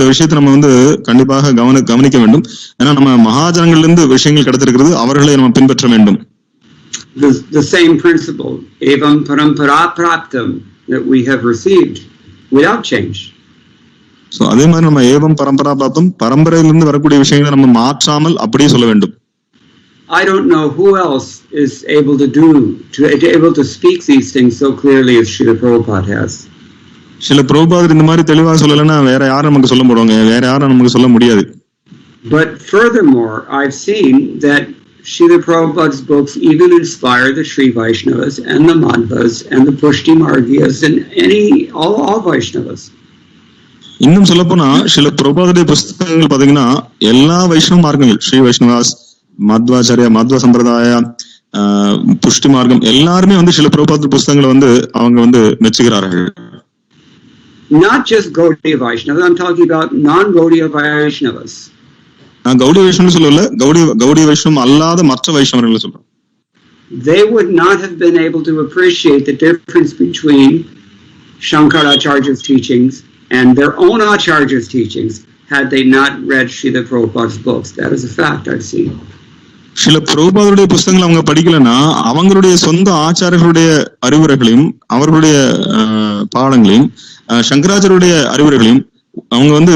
B: விஷயத்தை நம்ம வந்து கண்டிப்பாக கவனிக்க வேண்டும். ஏன்னா நம்ம மகாஜனங்கள்ல இருந்து விஷயங்கள் கிடைத்திருக்கிறது, அவர்களை நம்ம பின்பற்ற வேண்டும்.
A: The same principle, evam parampara praptam, that we have received without change.
B: So அதே மாதிரி நம்ம ஏவம் பரம்பரா பிராப்தம், பரம்பரையிலிருந்து வரக்கூடிய விஷயங்களை நம்ம மாற்றாமல் அப்படியே சொல்ல வேண்டும்.
A: I don't know who else is able to speak these things so clearly as Srila Prabhupada has.
B: Srila Prabhupada இந்த மாதிரி தெளிவா சொல்லலன்னா வேற யாரும் நமக்கு சொல்ல போடுவாங்க, வேற யாரும் நமக்கு சொல்ல முடியாது.
A: But furthermore, I've seen that Srila Prabhupada's books even inspire the Sri Vaishnavas and the Madhvas and the Pushti Margiyas and all Vaishnavas.
B: இன்னும் சொல்ல போனா ஸ்ரீல பிரபுபாதருடைய புஸ்தகங்கள் பாத்தீங்கன்னா எல்லா வைஷ்ணவ மார்க்கங்கள், ஸ்ரீ வைஷ்ணவாஸ், மத்வாச்சாரியா, மத்வ சம்பிரதாய, புஷ்டி மார்க்கம், எல்லாருமே வந்து ஸ்ரீல பிரபுபாதர் புஸ்தகங்களை வந்து அவங்க வந்து மெச்சுகிறார்கள்.
A: Not just Gaudiya Vaishnavas, I'm talking about non-Gaudiya Vaishnavas.
B: நான் கௌடிய வைஷ்ணவ சொல்லல, கௌடிய வைஷ்ணவம் அல்லாத மற்ற வைஷ்ணவர்கள் சொல்றேன்.
A: They would not have been able to appreciate the difference between Shankaracharya's teachings and their own Acharya's teachings had they not read Srila Prabhupada's books. That is a fact I've seen.
B: Srila பிரபுபாதருடைய புஸ்தகங்களை அவங்க படிக்கலன்னா அவங்களுடைய சொந்த ஆச்சாரியர்களுடைய அறிவுரைகளையும் அவர்களுடைய பாடங்களையும் சங்கராச்சாரியருடைய அறிவுரைகளையும் அவங்க வந்து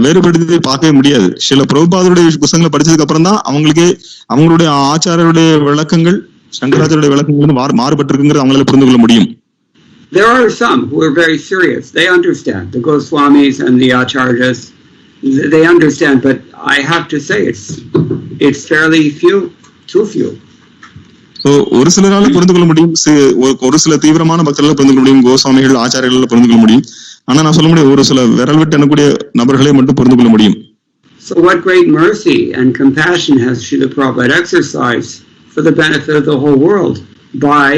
B: வேறுபடுத்தி பார்க்கவே முடியாது. ஸ்ரீல பிரபுபாதருடைய புஸ்தகங்களை படிச்சதுக்கு அப்புறம் தான் அவங்களுடைய ஆச்சாரியருடைய விளக்கங்கள் சங்கராச்சாரியருடைய விளக்கங்கள் மாறுபட்டிருக்குங்கிறது அவங்களால புரிந்து கொள்ள முடியும்.
A: There are some who are very serious. They understand. The Goswamis and the Acharyas, they understand. But I have to say, it's fairly few, too few.
B: So, ஒரு சிலரால புரிந்து கொள்ள முடியும், ஒரு சில தீவிரமான பக்தர்களால புரிந்து கொள்ள முடியும், கோஸ்வாமிகள் ஆச்சாரியர்களால புரிந்து கொள்ள முடியும். ஆனா நான் சொல்ல முடியும், ஒரு சில விரல் விட்டு எண்ணக்கூடிய நபர்களை மட்டும் புரிந்து கொள்ள முடியும்.
A: So what great mercy and compassion has Srila Prabhupada exercised for the benefit of the whole world by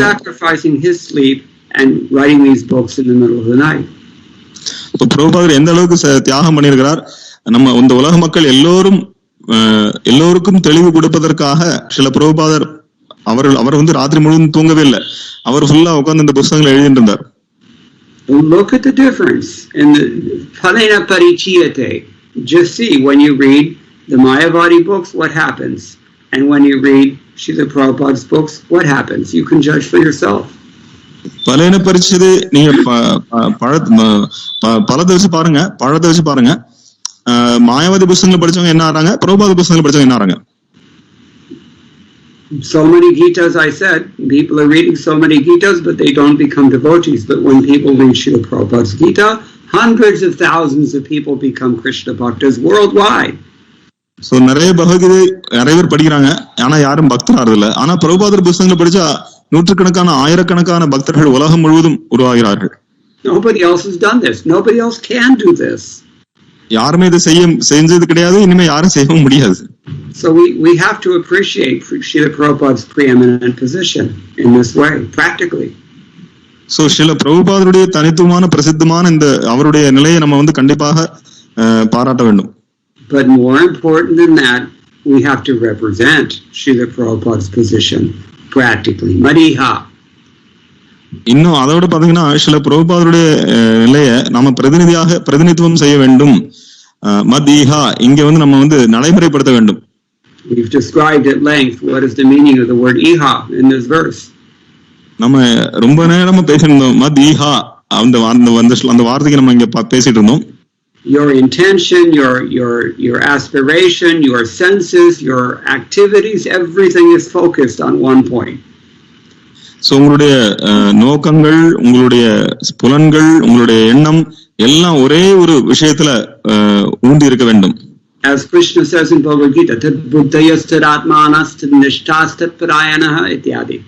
A: sacrificing his sleep and writing these books in the middle of the night.
B: இப்போ பிரபுபாதர் எந்த அளவுக்கு தியாகம் பண்ணியிருக்கிறார், நம்ம இந்த உலக மக்கள் எல்லோருக்கும் தெளிவு கொடுப்பதற்காக சில பிரபுபாதர் அவர் வந்து ராத்திரி முழுவதும் தூங்கவே இல்லை, அவர் ஃபுல்லா உட்கார்ந்து இந்த புத்தகங்களை எழுதிட்டு இருந்தார்.
A: Look at the difference in the Phalena Parichiyate. Just see, when you read the Mayavadi books, what happens, and when you read Srila Prabhupada's books, what happens. You can judge for yourself.
B: பழையன பரிச்சது நீங்க பழத்தை வச்சு பாருங்க. மாயாவதி புத்தகங்களை படிச்சவங்க என்ன ஆறாங்க, பிரபுபாத புத்தகங்களை படிச்சவங்க என்ன ஆறாங்க.
A: So many Gitas, I said, people are reading so many Gitas, but they don't become devotees. But when people read Srila Prabhupada's Gita, hundreds of thousands of people become Krishna Bhaktas worldwide.
B: So நிறைய பகவத்கீதை நிறைய பேர் படிக்கிறாங்க, ஆனா யாரும் பக்தர் ஆறதில்லை. ஆனா பிரபுபாதர் புத்தகங்களை படிச்சா நூற்றுக்கணக்கான ஆயிரக்கணக்கான பக்தர்கள் உலகம் முழுவதும் உருவாகிறார்கள்.
A: Nobody else has done this. Nobody else can do this.
B: யாருமே இதை செஞ்சது கிடையாது, இனிமே யாரும் செய்யவும் முடியாது.
A: So we have to appreciate Srila Prabhupada's preeminent position in this way, practically.
B: So Srila Prabhupadaruடைய தனித்துவமான பிரசித்தமான இந்த அவருடைய நிலையை நம்ம வந்து கண்டிப்பாக பாராட்ட வேண்டும்.
A: But more important than that, we have to represent Srila Prabhupada's position practically. Mariha.
B: இன்னும் அதோட பாத்தீங்கன்னா சில பிரபுபாதருடைய நிலையை நாம பிரதிநிதித்துவம் செய்ய வேண்டும். மதீஹா, இங்க வந்து நம்ம வந்து நடைமுறைப்படுத்த வேண்டும்.
A: We've described at length what is the meaning of the word iha in this verse.
B: நம்ம ரொம்ப நேரமா பேசியிருந்தோம் மதீஹா, அந்த வார்த்தைக்கு நம்ம இங்க பேசிட்டு இருந்தோம்.
A: Your intention, your aspiration, your senses, your activities, everything is focused on one point.
B: So உங்களுடைய நோக்கங்கள், உங்களுடைய புலன்கள், உங்களுடைய எண்ணம் எல்லாம் ஒரே ஒரு விஷயத்துல ஊண்டி இருக்க வேண்டும்.
A: As Krishna says in Bhagavad Gita, tad buddhayas tad atmanas tad nishtas tad parayanaha ityadi.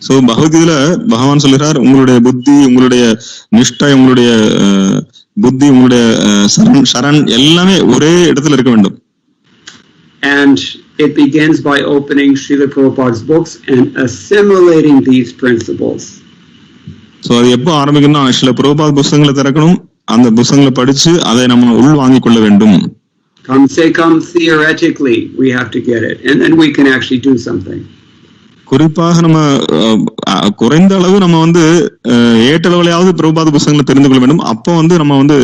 B: So பகவத்கீதையில பகவான் சொல்கிறார், உங்களுடைய புத்தி, உங்களுடைய நிஷ்டை, உங்களுடைய புத்தி, உங்களுடைய சரண் எல்லாமே ஒரே இடத்துல இருக்க வேண்டும்.
A: And it begins by opening Srila Prabhupada's books and assimilating these principles.
B: So அது எப்போ ஆரம்பிக்கணும்னா சில பிரபுபாத புத்தகங்களை திறக்கணும், அந்த புத்தகங்களை படிச்சு அதை நம்ம உள் வாங்கிக் கொள்ள வேண்டும்.
A: Come theoretically we have to get it, and then we can actually do something.
B: குறிப்பாக நம்ம குறைந்த அளவு நம்ம வந்து ஏற்றளவிலாவது பிரபுபாத புத்தகங்களை தெரிந்து கொள்ள வேண்டும். அப்போ வந்து நம்ம வந்து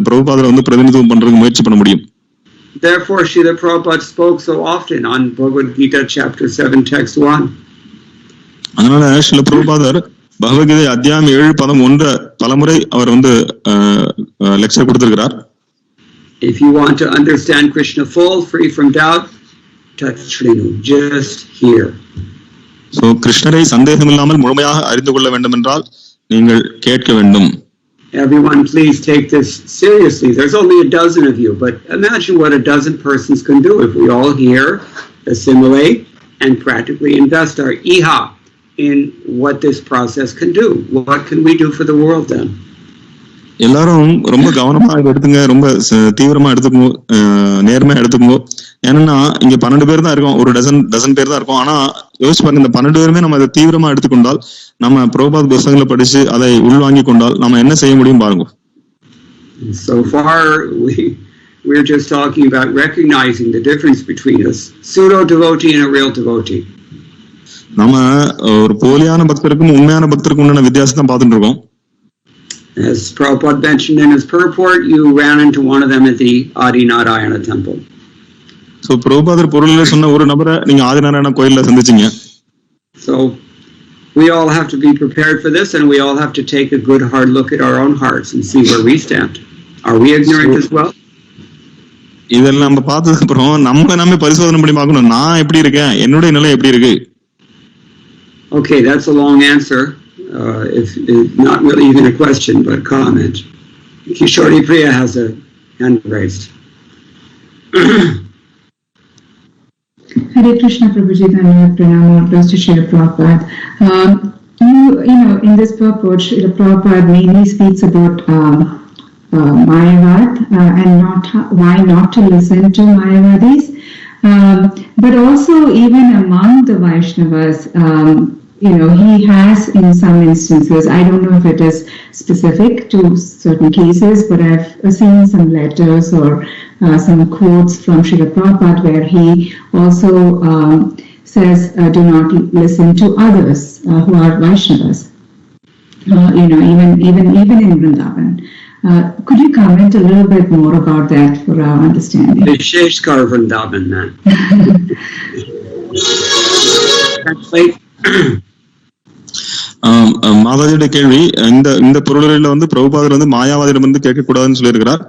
B: பிரபுபாதரை வந்து பிரதிநிதித்துவம் பண்றதுக்கு முயற்சி பண்ண முடியும்.
A: Therefore, Srila Prabhupada spoke so often on Bhagavad Gita chapter 7 text 1.
B: அதனால ஸ்ரீல பிரபுபாதர் பகவத்கீதை அத்தியாயம் 7 பதம் 1 பலமுறை அவர் வந்து லெக்சர் கொடுத்திருக்கிறார்.
A: If you want to understand Krishna full, free from doubt, touch Shrinu, just here.
B: So கிருஷ்ணரை சந்தேகம் இல்லாமல் முழுமையாக அறிந்து கொள்ள வேண்டும் என்றால் நீங்கள் கேட்க வேண்டும்.
A: Everyone, please take this seriously. There's only a dozen of you, but imagine what a dozen persons can do if we all here assimilate and practically invest our iha in what this process can do. What can we do for the world then?
B: எல்லாரும் ரொம்ப கவனமா இதை எடுத்துங்க, ரொம்ப தீவிரமா எடுத்துக்கோ, நேர்மையா எடுத்துக்கோ. ஏன்னா இங்க 12 பேர் தான் இருக்கோம், ஒரு டசன் பேர் தான் இருக்கோம். ஆனா யோசிச்சு பாருங்க, இந்த 12 பேருமே நம்ம அதை தீவிரமா எடுத்துக்கொண்டால், நம்ம பிரபுபாத புத்தகங்களை படிச்சு அதை உள்வாங்கி கொண்டால் நம்ம என்ன செய்ய முடியும் பாருங்க.
A: So far we're just talking about recognizing the difference between a pseudo devotee and a real devotee.
B: நம்ம ஒரு போலியான பக்தருக்கும் உண்மையான பக்தருக்கும் உண்டான வித்தியாசத்தை பார்த்துட்டு இருக்கோம்.
A: As Prabhupada mentioned in his purport, you ran into one of them at the Adi Narayana temple.
B: So பிரபுபாதர் பொருள்ல சொன்ன ஒரு நபரை நீங்க ஆதிநாராயண கோயில்ல சந்திச்சீங்க.
A: So we all have to be prepared for this, and we all have to take a good hard look at our own hearts and see where we stand. Are we ignorant as well?
B: இதெல்லாம் நம்ம பார்த்ததுக்கு அப்புறம் நம்ம பரிசோதனை பண்ணி பார்க்கணும், நான் எப்படி இருக்கேன், என்னுடைய நிலை எப்படி இருக்கு.
A: Okay, that's a long answer. If not really even a question, but a comment. Kishori Priya has a hand raised.
D: Hare Krishna, Prabhuji, Dhanavad Pranam, all praise to Srila Prabhupada. You in this purport, Srila Prabhupada mainly speaks about Mayavad and why not to listen to Mayavadis. But also even among the Vaishnavas, he has in some instances, I don't know if it is specific to certain cases, but I've seen some letters or some quotes from Srila Prabhupada where he also says, do not listen to others who are Vaishnavas, even in Vrindavan. Could you comment a little bit more about that for our understanding?
A: Visheshkar Vrindavan, man. Translate.
B: மாதாஜியோட கேள்வி, இந்த பொருளில வந்து பிரபுபாதர் வந்து மாயாவாதியிடம் வந்து கேட்கக்கூடாதுன்னு சொல்லியிருக்கிறார்.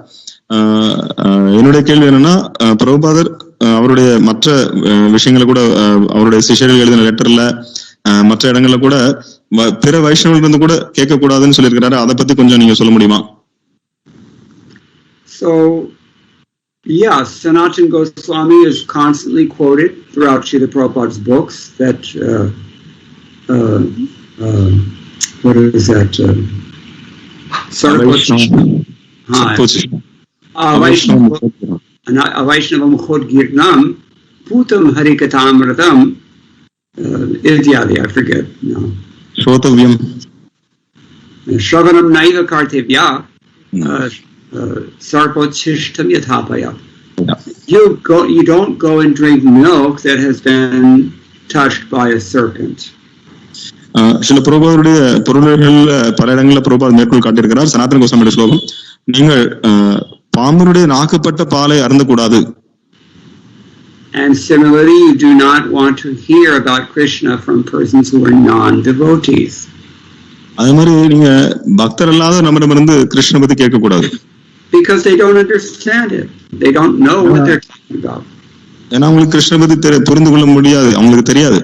B: என்னுடைய கேள்வி என்னன்னா, பிரபுபாதர் அவருடைய மற்ற விஷயங்களை கூட அவருடைய சிஷ்யர்கள் எழுதின லெட்டர்ல மற்ற இடங்கள்ல கூட பிற வைஷ்ணவர்கள் இருந்து கூட கேட்க கூடாதுன்னு சொல்லியிருக்கிறாரு. அதை பத்தி கொஞ்சம் நீங்க சொல்ல முடியுமா?
A: So yes, Sanatana Goswami is constantly quoted throughout Srila Prabhupada's books that what is that? Vaishnavam Khod Girnam Putam Harikatamratam Idyadi, I forget. No.
B: Shrotavyam.
A: Shravanam Naiva Kartevya Sarpochishtam Yathapaya. You don't go and drink milk that has been touched by a serpent.
B: சில பிரபுபாதருடைய பொருள்கள் பல இடங்களில் பிரபுபாதர் மேற்கோள் காட்டியிருக்கிறார். சனாதன கோஸ்வாமியுடைய ஸ்லோகம், நீங்கள் பாம்பனுடைய நாக்கப்பட்ட பாலை அருந்தக்கூடாது.
A: And similarly, you do not want to hear about Krishna from persons who are non-devotees.
B: அதே மாதிரி நீங்க பக்தர் அல்லாத நம்மிடமிருந்து கிருஷ்ண பத்தி கேட்க கூடாது.
A: Because they don't understand it. They don't know what they're talking about.
B: ஏன்னா அவங்களுக்கு கிருஷ்ண பத்தி புரிந்து கொள்ள முடியாது, அவங்களுக்கு தெரியாது.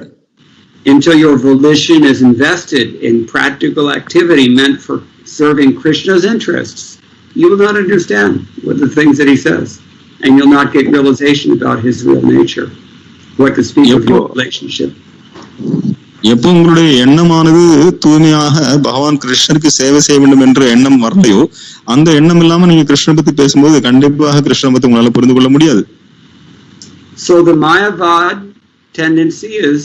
A: Until your volition is invested in practical activity meant for serving Krishna's interests, you will not understand what the things that he says, and you'll not get realization about his real nature, what to speak of your relationship.
B: எப்போ உங்களுடைய எண்ணமானது தூய்மையாக பகவான் கிருஷ்ணருக்கு சேவை செய்ய வேண்டும் என்ற எண்ணம் வரலையோ, அந்த எண்ணம் இல்லாம நீங்க கிருஷ்ண பத்தி பேசும்போது கண்டிப்பாக கிருஷ்ண பத்தி உங்களால புரிந்து கொள்ள முடியாது.
A: So the Mayavad tendency is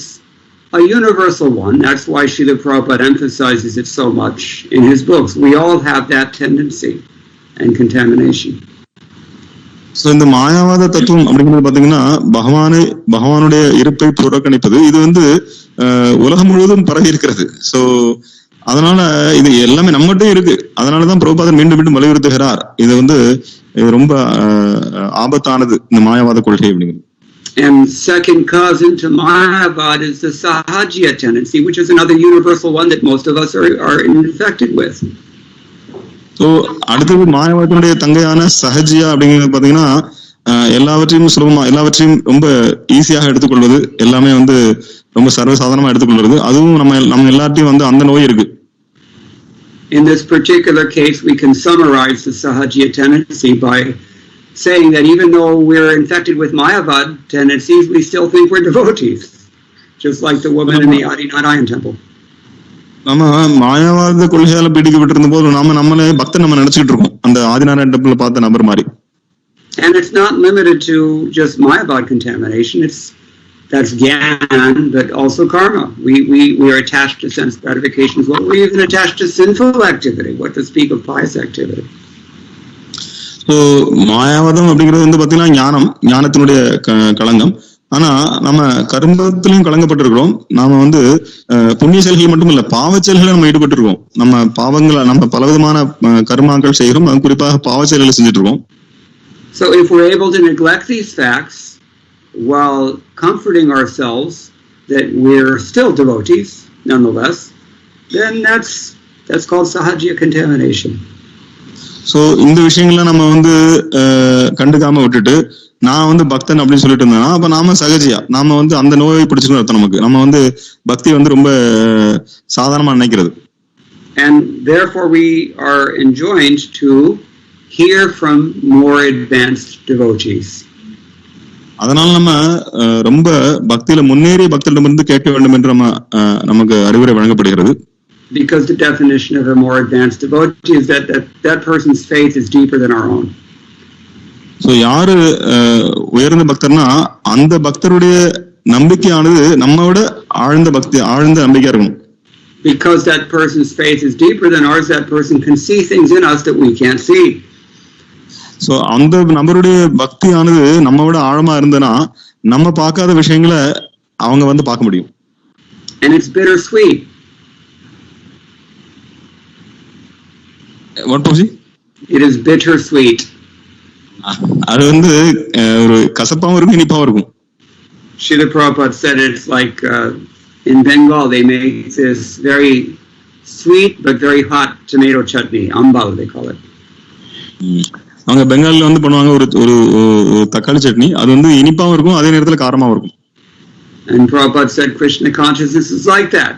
A: a universal one. That's why Srila Prabhupada emphasizes it so much in his books. We all have that tendency and contamination.
B: So இந்த மாயாவாத தத்துவம் அப்படிங்கிறது பாத்தீங்கன்னா பகவானுடைய இருப்பை புறக்கணிப்பது, இது வந்து உலகம் முழுவதும் பரவி இருக்கிறது. சோ அதனால இது எல்லாமே நம்மகிட்டயும் இருக்கு. அதனாலதான் பிரபுபாதர் மீண்டும் மீண்டும் வலியுறுத்துகிறார், இது வந்து ரொம்ப ஆபத்தானது இந்த மாயாவாத கொள்கை அப்படிங்கிறது.
A: And second cousin to Mayavad is the Sahajya tendency, which is another universal one that most of us are infected with.
B: So அடுத்தது மாயாவாதத்தினுடைய தங்கையான சஹஜியா அப்படிங்கிறது பாத்தீங்கன்னா எல்லாவற்றையும் சுலபமா, எல்லாவற்றையும் ரொம்ப ஈஸியாக எடுத்துக்கொள்வது, எல்லாமே வந்து ரொம்ப சர்வசாதாரணமா எடுத்துக்கொள்வது, அதுவும் நம்ம எல்லாத்தையும் வந்து அந்த நோய் இருக்கு.
A: In this particular case, we can summarize the Sahajya tendency by saying that even though we're infected with Mayavad tendencies, we still think we're devotees, just like the woman in the Adinarayan temple.
B: நம்ம மாயாவாத கொள்கையால பீடிக்கப்பட்டிருந்த போது நம்மளே பக்தன் நம்ம நினைச்சுட்டு இருக்கோம், அந்த Adinarayana temple பார்த்த நபர் மாதிரி.
A: And it's not limited to just Mayavad contamination. That's Gyan, but also karma. We are attached to sense gratifications. Well, we're even attached to sinful activity. What to speak of pious activity?
B: So மாயாவாதம் அப்படிங்கிறது வந்து பாத்தீங்கன்னா ஞானத்தினுடைய களங்கம். ஆனா நம்ம கர்மத்திலையும் கலங்கப்பட்டிருக்கிறோம். நாம வந்து புண்ணிய செயல்கள் மட்டும் இல்ல, பாவ செயல்களை நம்ம ஈடுபட்டிருக்கோம். நம்ம பலவிதமான கர்மாக்கள் செய்கிறோம், அது குறிப்பாக பாவ செயல்களை செஞ்சுட்டு இருக்கோம்.
A: So if we're able to neglect these facts while comforting ourselves that we're still devotees nonetheless, then that's called Sahajya contamination.
B: So இந்த விஷயங்கள்ல நம்ம வந்து கண்டுக்காம விட்டுட்டு நான் வந்து பக்தன் அப்படின்னு சொல்லிட்டு இருந்தேன்னா அப்ப நாம சகஜியா நாம வந்து அந்த நோயை பிடிச்சிக்கணும் அர்த்தம். நம்ம வந்து பக்தி வந்து ரொம்ப சாதாரணமா நினைக்கிறது.
A: And therefore we are enjoined to hear from more advanced devotees.
B: அதனால நம்ம ரொம்ப பக்தியில முன்னேறிய பக்தரிடமிருந்து கேட்க வேண்டும் என்று நமக்கு அறிவுரை வழங்கப்படுகிறது.
A: Because the definition of a more advanced devotee is that person's faith is deeper than our own.
B: So யாரு உயர்ந்த பக்தர்னா அந்த பக்தருடைய நம்பிக்கையானது நம்மோட ஆழ்ந்த நம்பிக்கையா இருக்கும்.
A: Because that person's faith is deeper than ours, that person can see things in us that we can't see.
B: So அந்த நபருடைய பக்தியானது நம்மோட ஆழமா இருந்தனா நம்ம பார்க்காத விஷயங்களை அவங்க வந்து பார்க்க முடியும்.
A: And it's bittersweet.
B: What Prabhuji?
A: It is bittersweet.
B: அது வந்து ஒரு கசப்பாவும் இருக்கும் இனிப்பாவும் இருக்கும்.
A: Srila Prabhupada said it's like in Bengal they make this very sweet but very hot tomato chutney, ambal they call it.
B: அவங்க பெங்கால்ல வந்து பண்ணுவாங்க ஒரு தக்காளி சட்னி, அது வந்து இனிப்பாவும் இருக்கும் அதே நேரத்துல காரமாவும் இருக்கும்.
A: And Prabhupada said Krishna consciousness is like that.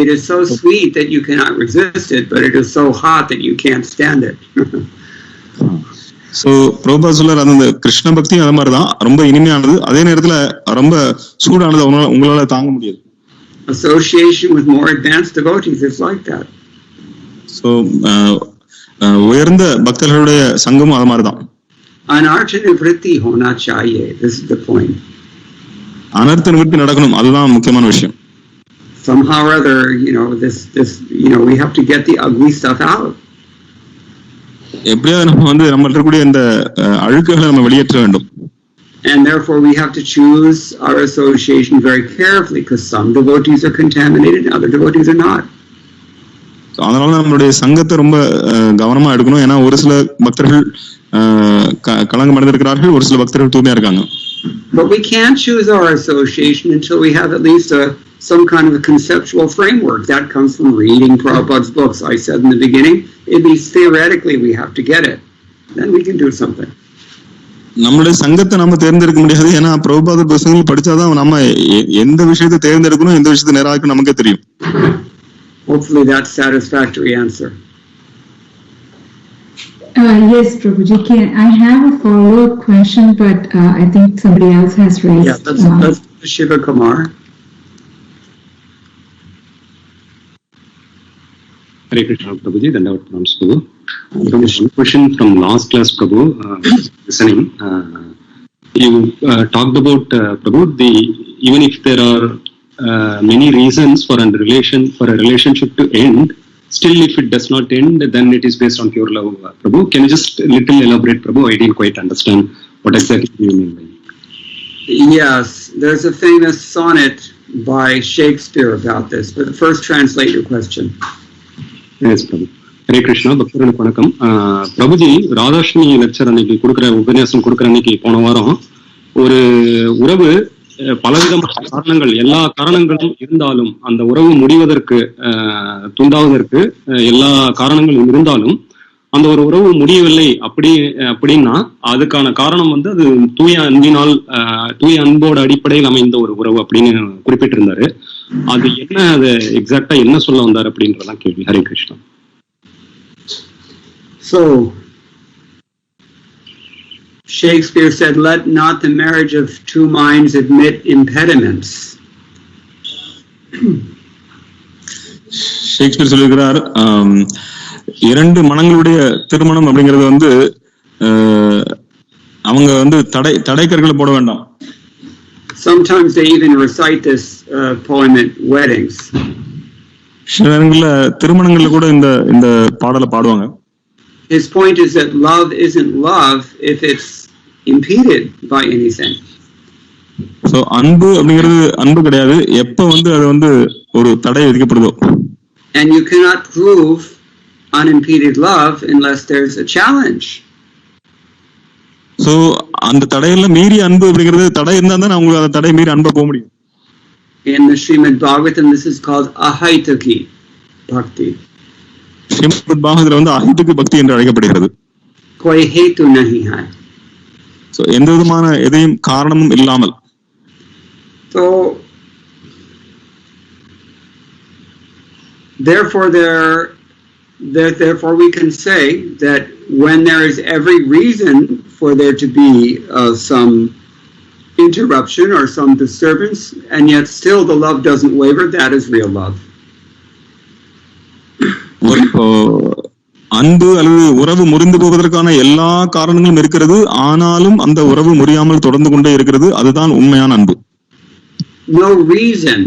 A: It is so sweet that you cannot resist it, but it is so hot that you can't stand it.
B: So Prabhupada சொல்றாரு அந்த கிருஷ்ண பக்தி அது மாதிரி தான், ரொம்ப இனிமையானது அதே நேரத்துல ரொம்ப சூடானது உங்களால தாங்க முடியாது.
A: Association with more advanced devotees is like that.
B: So உயர்ந்த பக்தர்களுடைய சங்கமும் அது மாதிரி தான்.
A: Anartha nivritti hona chahiye. This is the point.
B: அனர்த்த நிவர்த்தி நடக்கணும், அதுதான் முக்கியமான விஷயம்.
A: Somehow or other, we have to get the ugly stuff out.
B: எப்படியாவது நம்ம வந்து நம்மள்ட்ட இருக்கக்கூடிய இந்த அழுக்குகளை நம்ம வெளியேற்ற வேண்டும்.
A: And therefore we have to choose our association very carefully, because some devotees are contaminated and other devotees are not.
B: அதனால நம்மளுடைய சங்கத்தை ரொம்ப கவனமா எடுக்கணும். ஏன்னா ஒரு சில பக்தர்கள் கலங்கம் அடைந்திருக்கிறார்கள், ஒரு சில பக்தர்கள் தூய்மையா இருக்காங்க.
A: But we can't choose our association until we have at least some kind of a conceptual framework. That comes from reading Prabhupada's books. I said in the beginning, at least theoretically we have to get it. Then we can do something.
B: நம்மளுடைய சங்கத்தை நம்ம தேர்ந்தெடுக்க முடியாது. ஏன்னா பிரபுபாத புத்தகங்கள் படிச்சாதான் நம்ம எந்த விஷயத்தை தேர்ந்தெடுக்கணும், எந்த விஷயத்தை நேராக்கணும் நமக்கே தெரியும்.
A: Hopefully that's satisfactory answer.
D: Yes, Prabhuji. I have a follow-up question, but I think somebody else has raised.
A: Yeah, let's Shiva Kumar.
E: Hare Krishna, Prabhuji. Dandavat pranams, Prabhu. One question from last class, Prabhu. Listening, you talked about Prabhu. Even if there are many reasons for a relationship to end, still if it does not end, then it is based on pure love. Prabhu, can you just little elaborate, Prabhu? I didn't quite understand what exactly you mean by it.
A: Yes, there's a famous sonnet by Shakespeare about this, but first translate your question.
E: Yes, Prabhu. Hare Krishna, பக்தர்களுக்கு வணக்கம். Prabhuji, Radhashtami lecture அன்னைக்கு உபன்யாசம் கொடுக்குற அன்னைக்கு போன வாரம் ஒரு உறவு பலவிதமான காரணங்கள், எல்லா காரணங்களும் இருந்தாலும் அந்த உறவு முடிவதற்கு துண்டாவதற்கு எல்லா காரணங்களும் இருந்தாலும் அந்த ஒரு உறவு முடியவில்லை அப்படின்னா அதுக்கான காரணம் வந்து அது தூய அன்பினால் தூய அன்போட அடிப்படையில் அமைந்த ஒரு உறவு அப்படின்னு குறிப்பிட்டிருந்தாரு. அது என்ன, அது எக்ஸாக்டா என்ன சொல்ல வந்தார் அப்படின்றதான் கேள்வி. Hare Krishna.
A: So Shakespeare said, "Let not the marriage of two minds admit impediments."
B: Shakespeare சொல்லுகிறார், இரண்டு மனங்களுடைய திருமணம் அப்படிங்கிறது வந்து அவங்க வந்து தடைக்கற்களை போட வேண்டாம்.
A: Sometimes they even recite this poem at weddings.
B: சில நேரங்களில் திருமணங்கள்ல கூட இந்த பாடலை பாடுவாங்க.
A: His point is that love isn't love if it's impeded by anything.
B: So அன்பு அப்படிங்கிறது அன்பு கிடையாது எப்ப வந்து அது வந்து ஒரு தடை விதிக்கப்படுதோ.
A: And you cannot prove unimpeded love unless there's a challenge.
B: So அந்த தடையெல்லாம் மீறி அன்பு அப்படிங்கிறது தடை இருந்தா தான் உங்களுக்கு அந்த தடை மீறி அன்பை போக முடியும்.
A: In the Srimad Bhagavatam this is called ahaitaki bhakti.
B: Srimad பாகவதத்துல வந்து அஹைதுக்கு பக்தி என்று அழைக்கப்படுகிறது.
A: Koi hetu nahi hai.
B: So எந்த விதமான எதையும் காரணமும் இல்லாமல்.
A: So therefore we can say that when there is every reason for there to be some interruption or some disturbance and yet still the love doesn't waver, that is real love.
B: அன்பு அல்லது உறவு முறிந்து போவதற்கான எல்லா காரணங்களும் இருக்கிறது, ஆனாலும் அந்த உறவு முறியாமல் தொடர்ந்து கொண்டே இருக்கிறது. அதுதான் உண்மையான அன்பு.
A: No reason,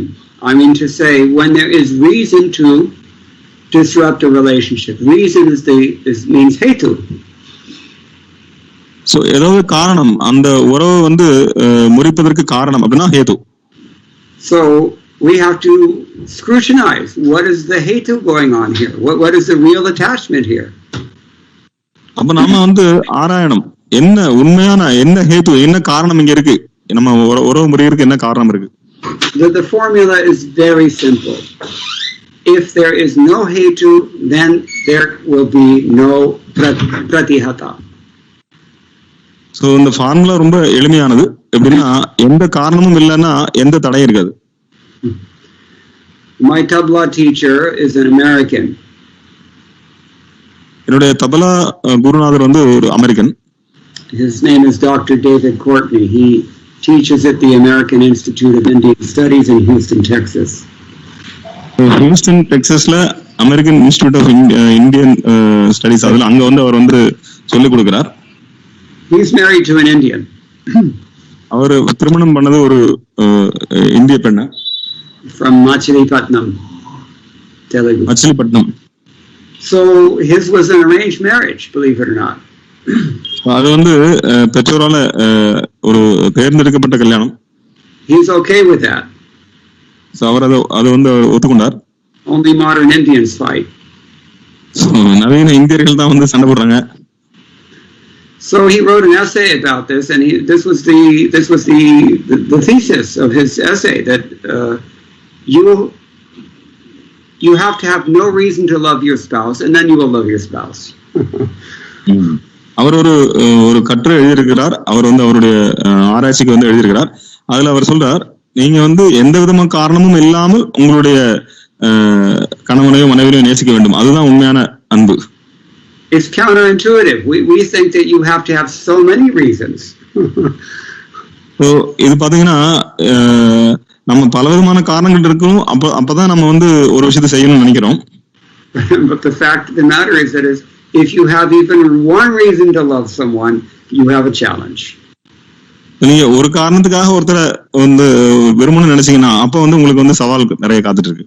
A: I mean to say, when there is reason to disrupt a relationship, reason means hetu.
B: So ஏதாவது காரணம், அந்த உறவு வந்து முறிப்பதற்கு காரணம் அப்படின்னா ஹேது.
A: So we have to scrutinize what is the hetu going on here, what is the real attachment here.
B: அப்ப நாம வந்து ஆராயணும், என்ன உண்மையான என்ன ஹேது, என்ன காரணம் இங்க இருக்கு, நம்ம உறவு முறியறதுக்கு என்ன காரணம் இருக்கு.
A: The formula is very simple. If there is no hetu, then there will be no pratihata.
B: So இந்த ஃபார்முலா ரொம்ப எளிமையானது. எப்படின்னா எந்த காரணமும் இல்லைன்னா எந்த தடையும் இருக்காது.
A: My tabla teacher is an American.
B: என்னுடைய தபலா குருநாதர் வந்து ஒரு American.
A: His name is Dr. David Courtney. He teaches at the American Institute of Indian Studies in Houston, Texas.
B: Houston, Texasல American Institute of Indian Studies அதுல அங்க வந்து அவர் வந்து சொல்லிக் கொடுக்கிறார்.
A: He's married to an Indian.
B: அவர் திருமணம் பண்ணது ஒரு இந்திய பெண்ணை.
A: From Machilipatnam, Telugu.
B: Machilipatnam.
A: So his was an arranged marriage, believe it or not.
B: அது வந்து பெற்றோரால ஒரு தேர்ந்தெடுக்கப்பட்ட கல்யாணம்.
A: He's okay with that.
B: So அவர் அது வந்து ஒத்துக்கொண்டார்.
A: Only modern Indians fight.
B: So நவீன இந்தியர்கள் தான் வந்து சண்டை போடுறாங்க.
A: So he wrote an essay about this, and this was the thesis of his essay, that you have to have no reason to love your spouse, and then you will love your spouse.
B: அவர் ஒரு கட்டுரை எழுதியிருக்கிறார். அவர் வந்து அவருடைய ஆராய்ச்சிக்கு வந்து எழுதியிருக்கிறார். அதுல அவர் சொல்றார், நீங்க வந்து எந்த விதமான காரணமும் இல்லாமல் உங்களுடைய கணவனையோ மனைவியோ நேசிக்க வேண்டும், அதுதான் உண்மையான அன்பு.
A: It's counterintuitive. We think that you have to have so many reasons.
B: So இது பாத்தீங்கன்னா நம்ம பலவிதமான காரணங்கள் இருக்கும், அப்பதான் நம்ம வந்து ஒரு விஷயத்தை செய்யணும்னு நினைக்கிறோம்.
A: But the fact of the matter is that if you have even one reason to love someone, you have a challenge.
B: நீங்க ஒரு காரணத்துக்காக ஒருத்தரை வந்து விரும்பணும்னு நினைச்சீங்கன்னா அப்ப வந்து உங்களுக்கு வந்து சவால் நிறைய காத்துட்டு இருக்கு.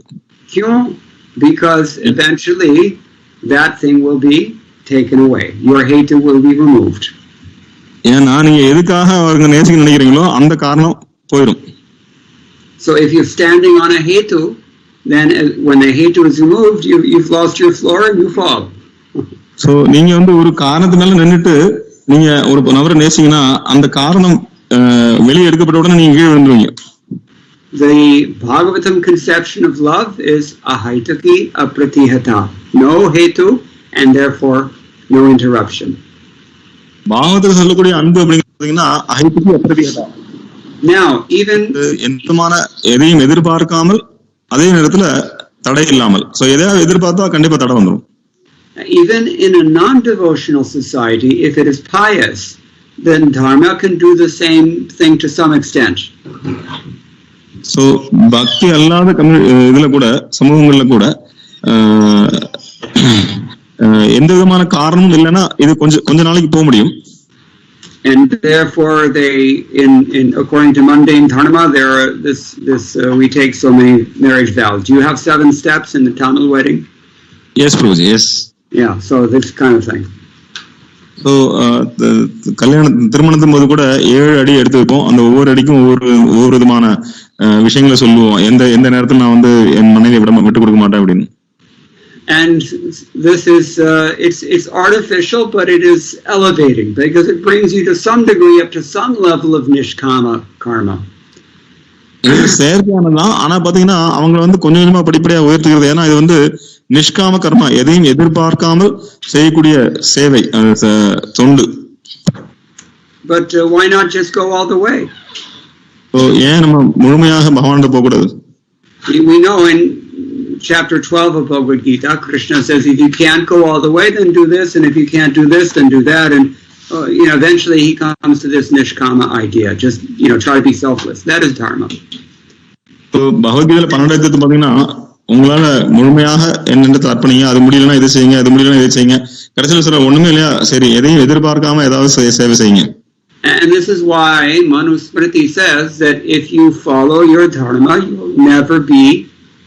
A: Because eventually that thing will be taken away. Your hate will be removed.
B: ஏன்னா நீங்க எதுக்காக அவருக்கு நேசிக்க நினைக்கிறீங்களோ அந்த காரணம் போயிடும்.
A: So if you're standing on a hetu, then when the hetu is removed, you've lost your floor and you fall.
B: So நீங்க வந்து ஒரு காரணத்து மேல நின்னுட்டு நீங்க ஒரு நபரை நேசிங்கன்னா அந்த காரணம் வெளியே எடுக்கப்பட்ட உடனே நீங்க கீழே விழுந்துருவீங்க.
A: The Bhagavatam conception of love is ahaitaki apratihata. No hetu and therefore no interruption.
B: பாகவதத்தில் சொல்லக்கூடிய அன்பு அப்படிங்கிறீங்கன்னா அஹைத்துகி அப்ரதிஹதா.
A: Now even
B: எதையும் எதிர்பார்க்காமல் அதே நேரத்துல தடை இல்லாமல். சோ எதையாவது எதிர்பார்த்தா கண்டிப்பா தடை வந்துடும்.
A: Even in a non-devotional society, if it is pious, then dharma can do the same thing to some extent.
B: So பக்தி அல்லாத இதுல கூட சமூகங்கள்ல கூட எந்த விதமான காரணமும் இல்லைன்னா இது கொஞ்ச நாளைக்கு போக முடியும்.
A: And therefore they in according to mundane dharma there are we take so many marriage vows. Do you have 7 steps in the Tamil wedding?
B: Yes, Prabhuji, yes.
A: Yeah, so this kind of thing.
B: So திருமணத்தின் போது கூட 7 அடி எடுத்து வைப்போம். அந்த ஒவ்வொரு அடிக்கும் ஒவ்வொரு விதமான விஷயங்களை சொல்லுவோம். எந்த நேரத்துல நான் வந்து என் மனைவியை விட்டு கொடுக்க மாட்டேன் அப்படின்னு.
A: And this is it's artificial, but it is elevating because it brings you to some degree up to some level of nishkama karma.
B: இது செயற்கையானதான், ஆனா பாத்தீங்கன்னா அவங்க வந்து கொஞ்சம் கொஞ்சமா படிப்படியா உயர்த்துகிறது. ஏன்னா இது வந்து நிஷ்காம கர்மா, எதையும் எதிர்பார்க்காமல் செய்யக்கூடிய சேவை, தொண்டு.
A: But why not just go all the way?
B: ஏன் நம்ம முழுமையாக பகவான்கிட்ட போக கூடாது?
A: We know in chapter 12 of Bhagavad Gita, Krishna says, if you can't go all the way, then do this, and if you can't do this, then do that, and eventually he comes to this nishkama idea. Just try to be selfless. That is dharma.
B: பகவத்கீதையில 12 பாத்தீங்கன்னா உங்களால முழுமையாக என்னென்று அர்ப்பணிங்க, அது முடியலன்னா இதை செய்யுங்க, அது முடியலன்னா இதை செய்யுங்க. கடைசியில் சொல்ற ஒண்ணுமே இல்லையா, சரி எதையும் எதிர்பார்க்காம ஏதாவது சேவை செய்யுங்க.
A: And this is why Manusmriti says that if you follow your dharma, you will never be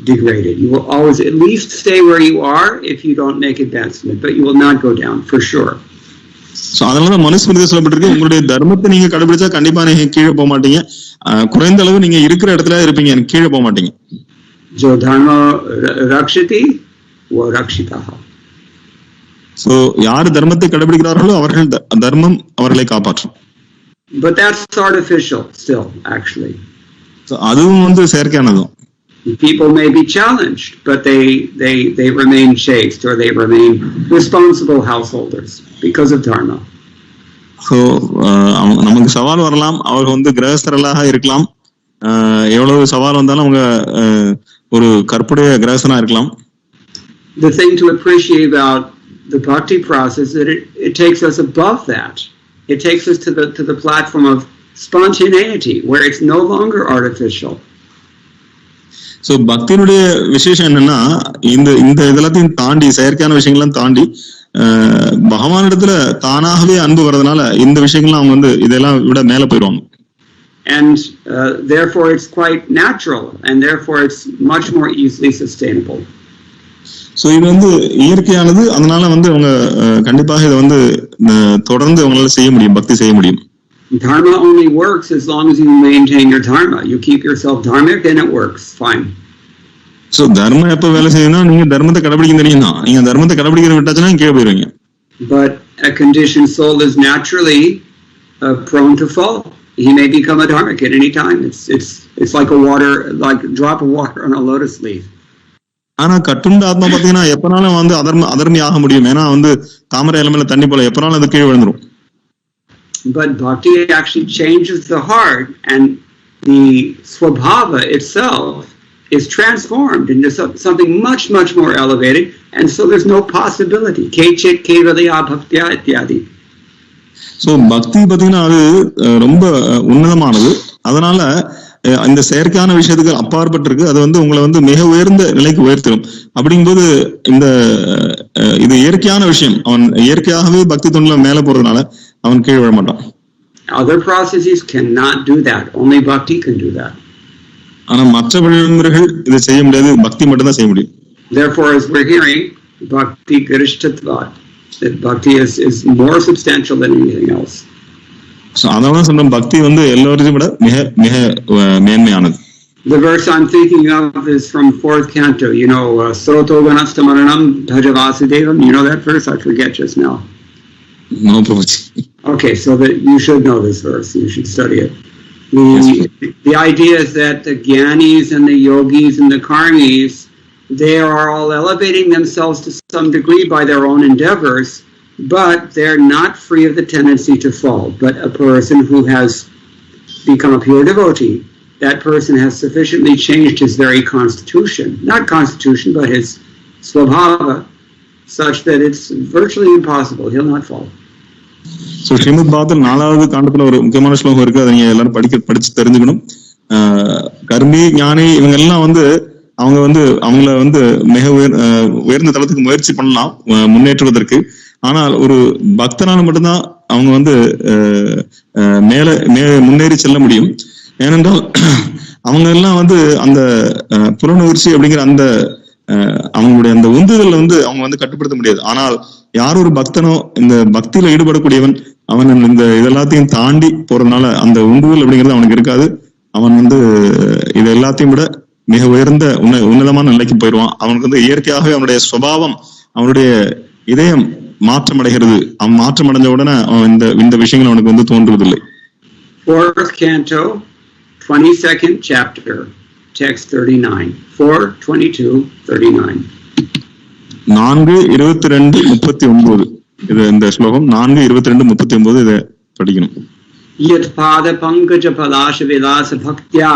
A: degraded. You will always at least stay where you are if you don't make advancement, but you will not go down for sure.
B: So அதனால மனுஸ்மிருதி சொல்லப்பட்டிருக்கு, உங்களுடைய தர்மத்தை நீங்க கடைபிடிச்சா கண்டிப்பா நீங்க கீழே போக மாட்டீங்க, குறைந்த அளவு நீங்க இருக்கிற இடத்துல இருப்பீங்க, கீழே போக மாட்டீங்க.
A: Jo dharma rakshati wa rakshitaha.
B: So யார் தர்மத்தை கடைபிடிக்கிறார்களோ அவர்கள் தர்மம் அவர்களை காப்பாற்றும்.
A: But that's artificial still, actually.
B: So அதுவும் வந்து செயற்கையானதும்.
A: People may be challenged, but they remain chaste, or they remain responsible householders because of dharma.
B: So நமக்கு சவால் வரலாம், அவர் வந்து கிரகஸ்தர்களாக இருக்கலாம், எவ்வளவு சவால் வந்தாலும் அவங்க ஒரு கற்புடைய கிரகஸ்தனா இருக்கலாம்.
A: The thing to appreciate about the bhakti process is that it takes us above that. It takes us to the platform of spontaneity, where it's no longer artificial.
B: So பக்தியினுடைய விசேஷம் என்னன்னா, இந்த இதெல்லாத்தையும் தாண்டி, செயற்கையான விஷயங்கள்லாம் தாண்டி பகவானிடத்துல தானாகவே அன்பு வர்றதுனால இந்த விஷயங்கள்லாம் அவங்க வந்து இதெல்லாம் விட மேல போயிடுவாங்க.
A: And therefore it's quite natural, and therefore it's much more easily sustainable.
B: So இது வந்து இயற்கையானது, அதனால வந்து அவங்க கண்டிப்பாக இதை வந்து தொடர்ந்து அவங்களால செய்ய முடியும், பக்தி செய்ய முடியும்.
A: Dharma only works as long as you maintain your dharma. You keep yourself dharmic and it works fine.
B: So தர்மம் எப்ப வேலை செய்யணும்னா, நீங்க தர்மத்தை கடைபிடிக்க தெரியும்னா, நீங்க தர்மத்தை கடைபிடிக்கிற விட்டாச்சுன்னா கீழே போயிருவீங்க.
A: But a conditioned soul is naturally prone to fall. He may become a dharmic at any time. It's like a drop of water on a lotus leaf.
B: ஆனா கட்டுண்ட ஆத்மா பாத்தீங்கன்னா எப்பனாலும் வந்து அதர்மி ஆக முடியும், ஏன்னா வந்து தாமரை இலைமையில தண்ணி போல எப்பனாலும் அது கீழே விழுந்துரும்.
A: But bhakti actually changes the heart, and the swabhava itself is transformed into something much, much more elevated, and so there's no possibility. Kechit kevalaya bhaktya ityadi.
B: So பக்தி பாத்தீங்கன்னா அது ரொம்ப உன்னதமானது, அதனால இந்த செயற்கையான விஷயத்துக்கு அப்பாற்பட்டிருக்கு, அது வந்து உங்களை வந்து மிக உயர்ந்த நிலைக்கு உயர்த்திடும். அப்படிங்கும்போது இது இயற்கையான விஷயம், அவன் இயற்கையாகவே பக்தி தொண்டுல மேல போறதுனால அவன் கீழ் விழ மாட்டான்.
A: Other processes cannot do that. Only bhakti can do that.
B: ஆனா மற்ற வழிமுறைகள் இதை செய்ய முடியாது, பக்தி மட்டும் தான் செய்ய முடியும்.
A: Therefore, as we're hearing, bhakti garishtatvat, that bhakti is more substantial than anything else.
B: So அதனால சொல்றேன், பக்தி வந்து எல்லாரையும் விட மிக மிக மேன்மையானது.
A: The verse I'm thinking of is from 4th canto. You know, Sroto Ganastamaranam Bhajavasudevam. You know that verse? I forget just now.
B: No, Prabhuji.
A: Okay, so that you should know this verse. You should study it. The idea is that the Gyanis and the Yogis and the Karmis, they are all elevating themselves to some degree by their own endeavors, but they're not free of the tendency to fall. But a person who has become a pure devotee, that person has sufficiently changed his very constitution, not constitution, but his swabhava, such that it's virtually impossible. He'll not fall.
B: So Srimad Bhagavatam 4வது காண்டத்துல ஒரு முக்கியமான ஸ்லோகம் இருக்கு, அதை நீங்க எல்லாரும் படிச்சு தெரிஞ்சுக்கணும். கர்மி ஞானி இவங்க எல்லாம் வந்து அவங்க வந்து அவங்கள வந்து மிக உயர்ந்த தளத்துக்கு முயற்சி பண்ணலாம் முன்னேற்றுவதற்கு. ஆனால் ஒரு பக்தனால மட்டும்தான் அவங்க வந்து முன்னேறி செல்ல முடியும். ஏனென்றால் அவங்க எல்லாம் வந்து அந்த புலனுணர்ச்சி அப்படிங்கிற அந்த அவங்களுடைய அந்த உந்துதல் வந்து அவங்க வந்து கட்டுப்படுத்த முடியாது. ஆனால் யார் ஒரு பக்தனோ, இந்த பக்தியில ஈடுபடக்கூடியவன், அவன் இந்த இதெல்லாத்தையும் தாண்டி போறதுனால அந்த உந்துதல் அப்படிங்கிறது அவனுக்கு இருக்காது. அவன் வந்து இது எல்லாத்தையும் விட மிக உயர்ந்த உன்னதமான நிலைக்கு போயிடுவான். அவனுக்கு வந்து இயற்கையாகவே அவனுடைய சுபாவம், அவனுடைய இதயம் மாற்றம் அடைகிறது. அவன் மாற்றம் அடைஞ்ச உடனே அவன் இந்த விஷயங்கள் அவனுக்கு வந்து தோன்றுவதில்லை.
A: 4th canto, 22nd chapter, text 39. 4:22-39.
B: 4:22-39 இது இந்த ஸ்லோகம். 4:22-39 இதை படிக்கணும்.
A: Yat pada pankaja palasha vilasa bhaktya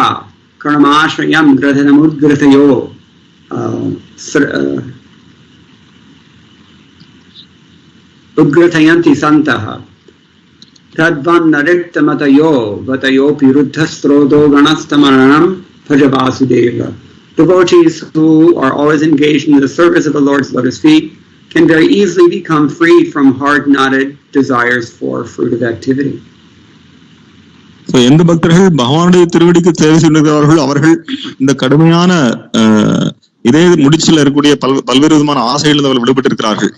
A: karmashrayam gradhanamudgratayo udgratayanti santaha tadvan narittamatayo vatayo piruddhastrodo ganastamaranam bhajavasudeva Devotees who are always engaged in the service of the Lord's lotus feet can very easily become freed from hard-knotted desires for fruitive activity.
B: So, எந்த பக்தர்கள் பகவானுடைய திருவடிக்கு சேவை செய்கிறார்கள் அவர்கள் இந்த கடுமையான இதே முடிச்சில் இருக்கக்கூடிய பல்வேறு விதமான ஆசைகள் அவர்கள் விடுபட்டிருக்கிறார்கள்.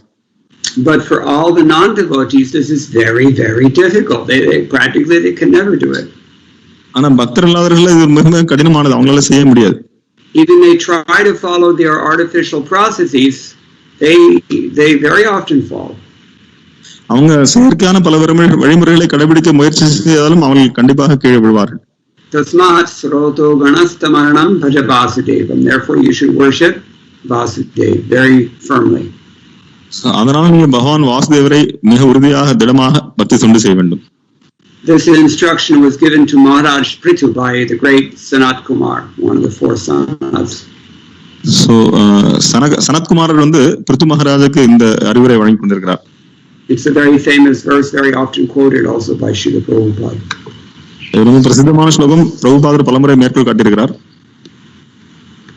A: But for all the non-devotees, this is very, very difficult. They can never do it.
B: ஆனா பக்தர் இல்லாதவர்கள் இது மிக கடினமானது, அவங்களால செய்ய முடியாது.
A: Even they try to follow their artificial processes, they very often fall.
B: அவங்க செயற்கையான பல வழிமுறைகளை கடைபிடிக்க முயற்சி செய்தாலும் அவர்கள் கண்டிப்பாக கீழே விழுவார்கள்.
A: Tasmat sroto ganastamaranam bhaja Vasudevam. Therefore you should worship Vasudeva very firmly.
B: அதனால நீங்க பகவான் வாசுதேவரை மிக உறுதியாக திடமாக பக்தி தொண்டு செய்ய வேண்டும்.
A: This instruction was given to Maharaj Prithu by the great Sanat Kumar, one of the 4 sons.
B: So Sanat Kumar வந்து பிருத்து மகாராஜுக்கு இந்த அறிவுரை வழங்கி கொண்டிருக்கிறார்.
A: It's a very famous verse, very often quoted also by Srila Prabhupada.
B: இது ரொம்ப பிரசித்தமான ஸ்லோகம், பிரபுபாதர் பலமுறை மேற்கோள் காட்டியிருக்கிறார்.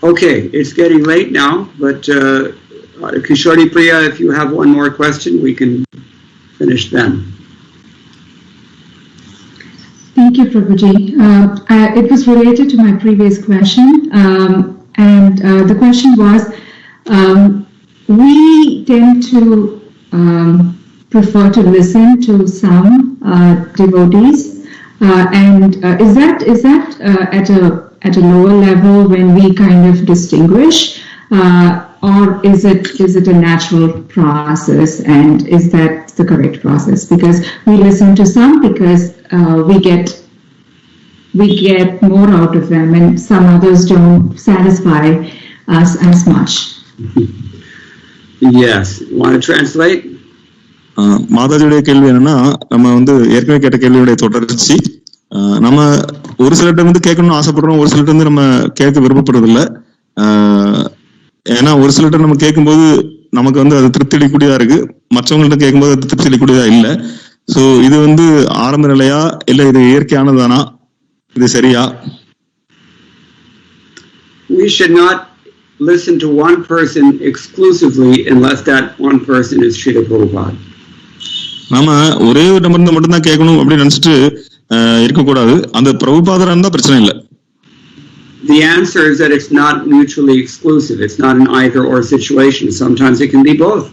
A: Okay, it's getting late now, but Kishori Priya, if you have one more question, we can finish then.
D: Thank you, Prabhuji. It was related to my previous question, and the question was, we tend to prefer to listen to some devotees, and is that at a lower level when we kind of distinguish, or is it a natural process, and is that the correct process? Because we listen to some because we get more out of them, and some others don't satisfy us as much.
A: Yes. Want to translate?
B: மாதாஜியுடைய கேள்வி என்னன்னா, நம்ம வந்து ஏற்கனவே கேட்ட கேள்வியுடைய தொடர்ச்சி. நம்ம ஒரு சிலர்கிட்ட வந்து கேட்கணும்னு ஆசைப்படுறோம், ஒரு சிலர்கிட்ட வந்து நம்ம கேட்க விருப்பப்படுறது இல்லை. ஏன்னா ஒரு சிலர்கிட்ட நம்ம கேட்கும்போது நமக்கு வந்து அது திருப்தி அளிக்கூடியதா இருக்கு, மற்றவங்கள்ட்ட கேட்கும்போது அது திருப்தி அளிக்கூடியதா இல்லை. சோ இது வந்து ஆரம்ப நிலையா இல்ல இது இயற்கையானதானா, இது சரியா?
A: We should not listen to one person exclusively unless that one person is Srila Prabhupada.
B: நாம ஒரே ஒரு நம்பர் மட்டும்தான் கேட்கணும் அப்படின்னு நினைச்சிட்டு இருக்கக்கூடாது. அந்த பிரபுபாதரா இருந்தா பிரச்சனை இல்லை.
A: The answer is that it's not mutually exclusive. It's not an either or situation. Sometimes it can be both.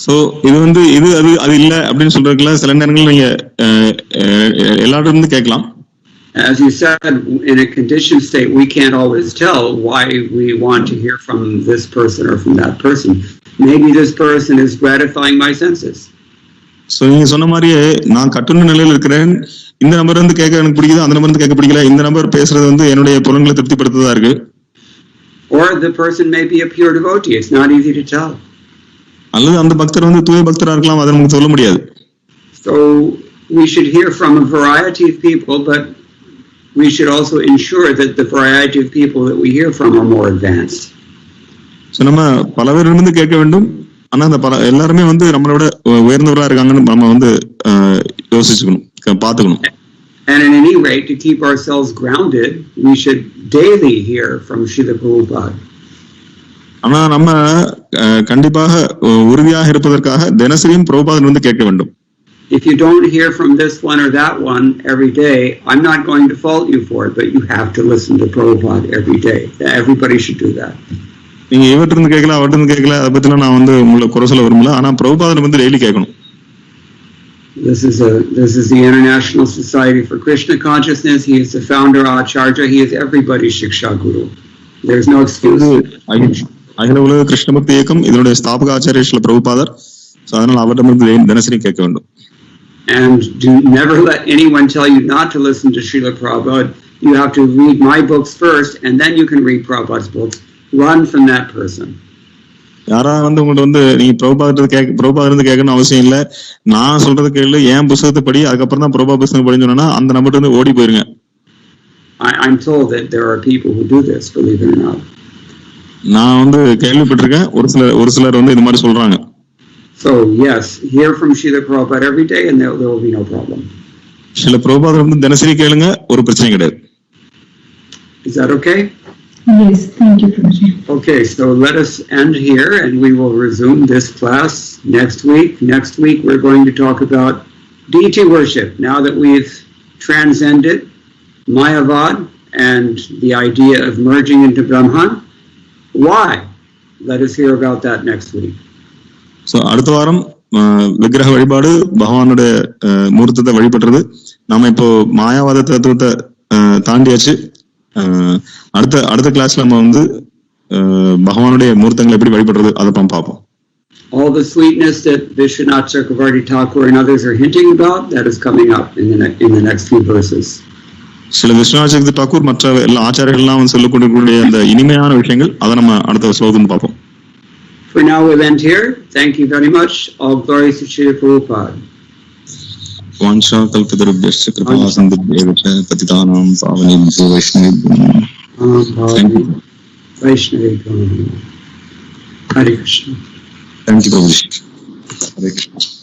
B: So இது வந்து இது அது இல்ல அப்படின்னு சொல்றதுல சில நேரங்கள் நீங்க எல்லாரும் இருந்து கேட்கலாம்.
A: As you said, in a conditioned state, we can't always tell why we want to hear from this person or from that person. Maybe this person is gratifying my senses.
B: So நீங்க சொன்ன மாதிரியே நான் கட்டுன நிலையில இருக்கிறேன், இந்த number வந்து கேட்க எனக்கு பிடிக்குது, அந்த நம்பர் வந்து கேட்க பிடிக்கல, இந்த நம்பர் பேசுறது வந்து என்னுடைய புலன்களை திருப்திப்படுத்துறதா இருக்கு.
A: Or the person may be a pure devotee. It's not easy to tell.
B: அல்லது அந்த பக்தர் வந்து தூய பக்தரா இருக்கலாம், அதை நமக்கு சொல்ல முடியாது.
A: So we should hear from a variety of people, but we should also ensure that the variety of people that we hear from are more advanced.
B: So நம்ம பல பேரிடமிருந்து கேட்க வேண்டும், ஆனா அந்த எல்லாருமே வந்து நம்மளோட உயர்ந்தவரா இருக்காங்கன்னு நம்ம வந்து யோசிச்சுக்கணும், பாத்துக்கணும்.
A: And at any rate, to keep ourselves grounded, we should daily hear from Srila Prabhupada.
B: ஆனா நம்ம கண்டிப்பாக உறுதியாக இருப்பதற்காக தினசரியும் பிரபுபாதர் வந்து கேட்க வேண்டும்.
A: If you don't hear from this one or that one every day, I'm not going to fault you for it, but you have to listen to Prabhupada every day. Everybody should do that.
B: நீங்க இவற்றிருந்து கேட்கல, அவற்றிருந்து கேட்கல, அதை பத்திலாம் நான் வந்து உங்களை குறை சொல்ல விரும்பல, ஆனா பிரபுபாதர் வந்து டெய்லி கேட்கணும்.
A: This is the International Society for Krishna Consciousness. He is the founder, Acharya. He is everybody's Shiksha Guru. There's no excuse.
B: அகில உலக கிருஷ்ண பக்தி இயக்கம் இதனுடைய ஸ்தாபக ஆச்சாரிய ஸ்ரீல பிரபுபாதர். அதனால அவரிடமிருந்து தினசரி கேட்க வேண்டும்.
A: And never let anyone tell you not to listen to Srila Prabhupada. You have to read my books first, and then you can read Prabhupada's books. Run from that person.
B: யாரா வந்து உங்கள்ட்ட வந்து நீங்க பிரபுபாதர் கேட்கணும் அவசியம் இல்லை, நான் சொல்றது கேளு, என் புத்தகத்தை படி, அதுக்கப்புறம் தான் பிரபுபா புத்தகம் படின்னு சொன்னா அந்த நம்பர்ட்ட வந்து ஓடி போயிருங்க.
A: I'm told that there are people who do this, believe it or not.
B: நான் வந்து கேள்விப்பட்டிருக்கேன், ஒரு சிலர் வந்து இந்த மாதிரி சொல்றாங்க.
A: So yes, hear from Srila Prabhupada every day, and there will be no problem.
B: Srila பிரபுபாதர் வந்து தினசரி கேளுங்க, ஒரு பிரச்சனை கிடையாது.
A: Is that okay?
D: Yes, thank you, Prabhuji.
A: Okay, so let us end here and we will resume this class next week. Next week we're going to talk about deity worship. Now that we've transcended Mayavad and the idea of merging into Brahman, why? Let us hear about that next week.
B: So அடுத்த வாரம் விக்கிரக வழிபாடு, பகவானுடைய மூர்த்தத்தை வழிபடுறது. நாம இப்போ மாயாவாத தத்துவத்தை தாண்டியாச்சு. அடுத்த கிளாஸ்ல நம்ம வந்து பகவானுடைய மூர்த்தங்களை எப்படி வழிபடுறது அதை பார்ப்போம்.
A: All the sweetness that Vishwanath Chakravarti Thakur and others are hinting about, that is coming up in the next few verses.
B: சில விஸ்வநாத் சக்தி தாக்கூர் மற்ற எல்லா ஆச்சாரியர்கள்லாம் சொல்லக்கூடிய அந்த இனிமையான விஷயங்கள் அதை நம்ம அடுத்த ஸ்லோகம் பார்ப்போம்.
A: For now we'll end here. Thank you very much. All glories to Srila Prabhupada.
B: Vansha kalpatarubhyascha kripa sindhubhyeva patitanam pavanebhyo vaishnavebhyo.
A: Vaishnavebhyo. Hare Krishna.
B: Thank you, Prabhuji. Hare Krishna.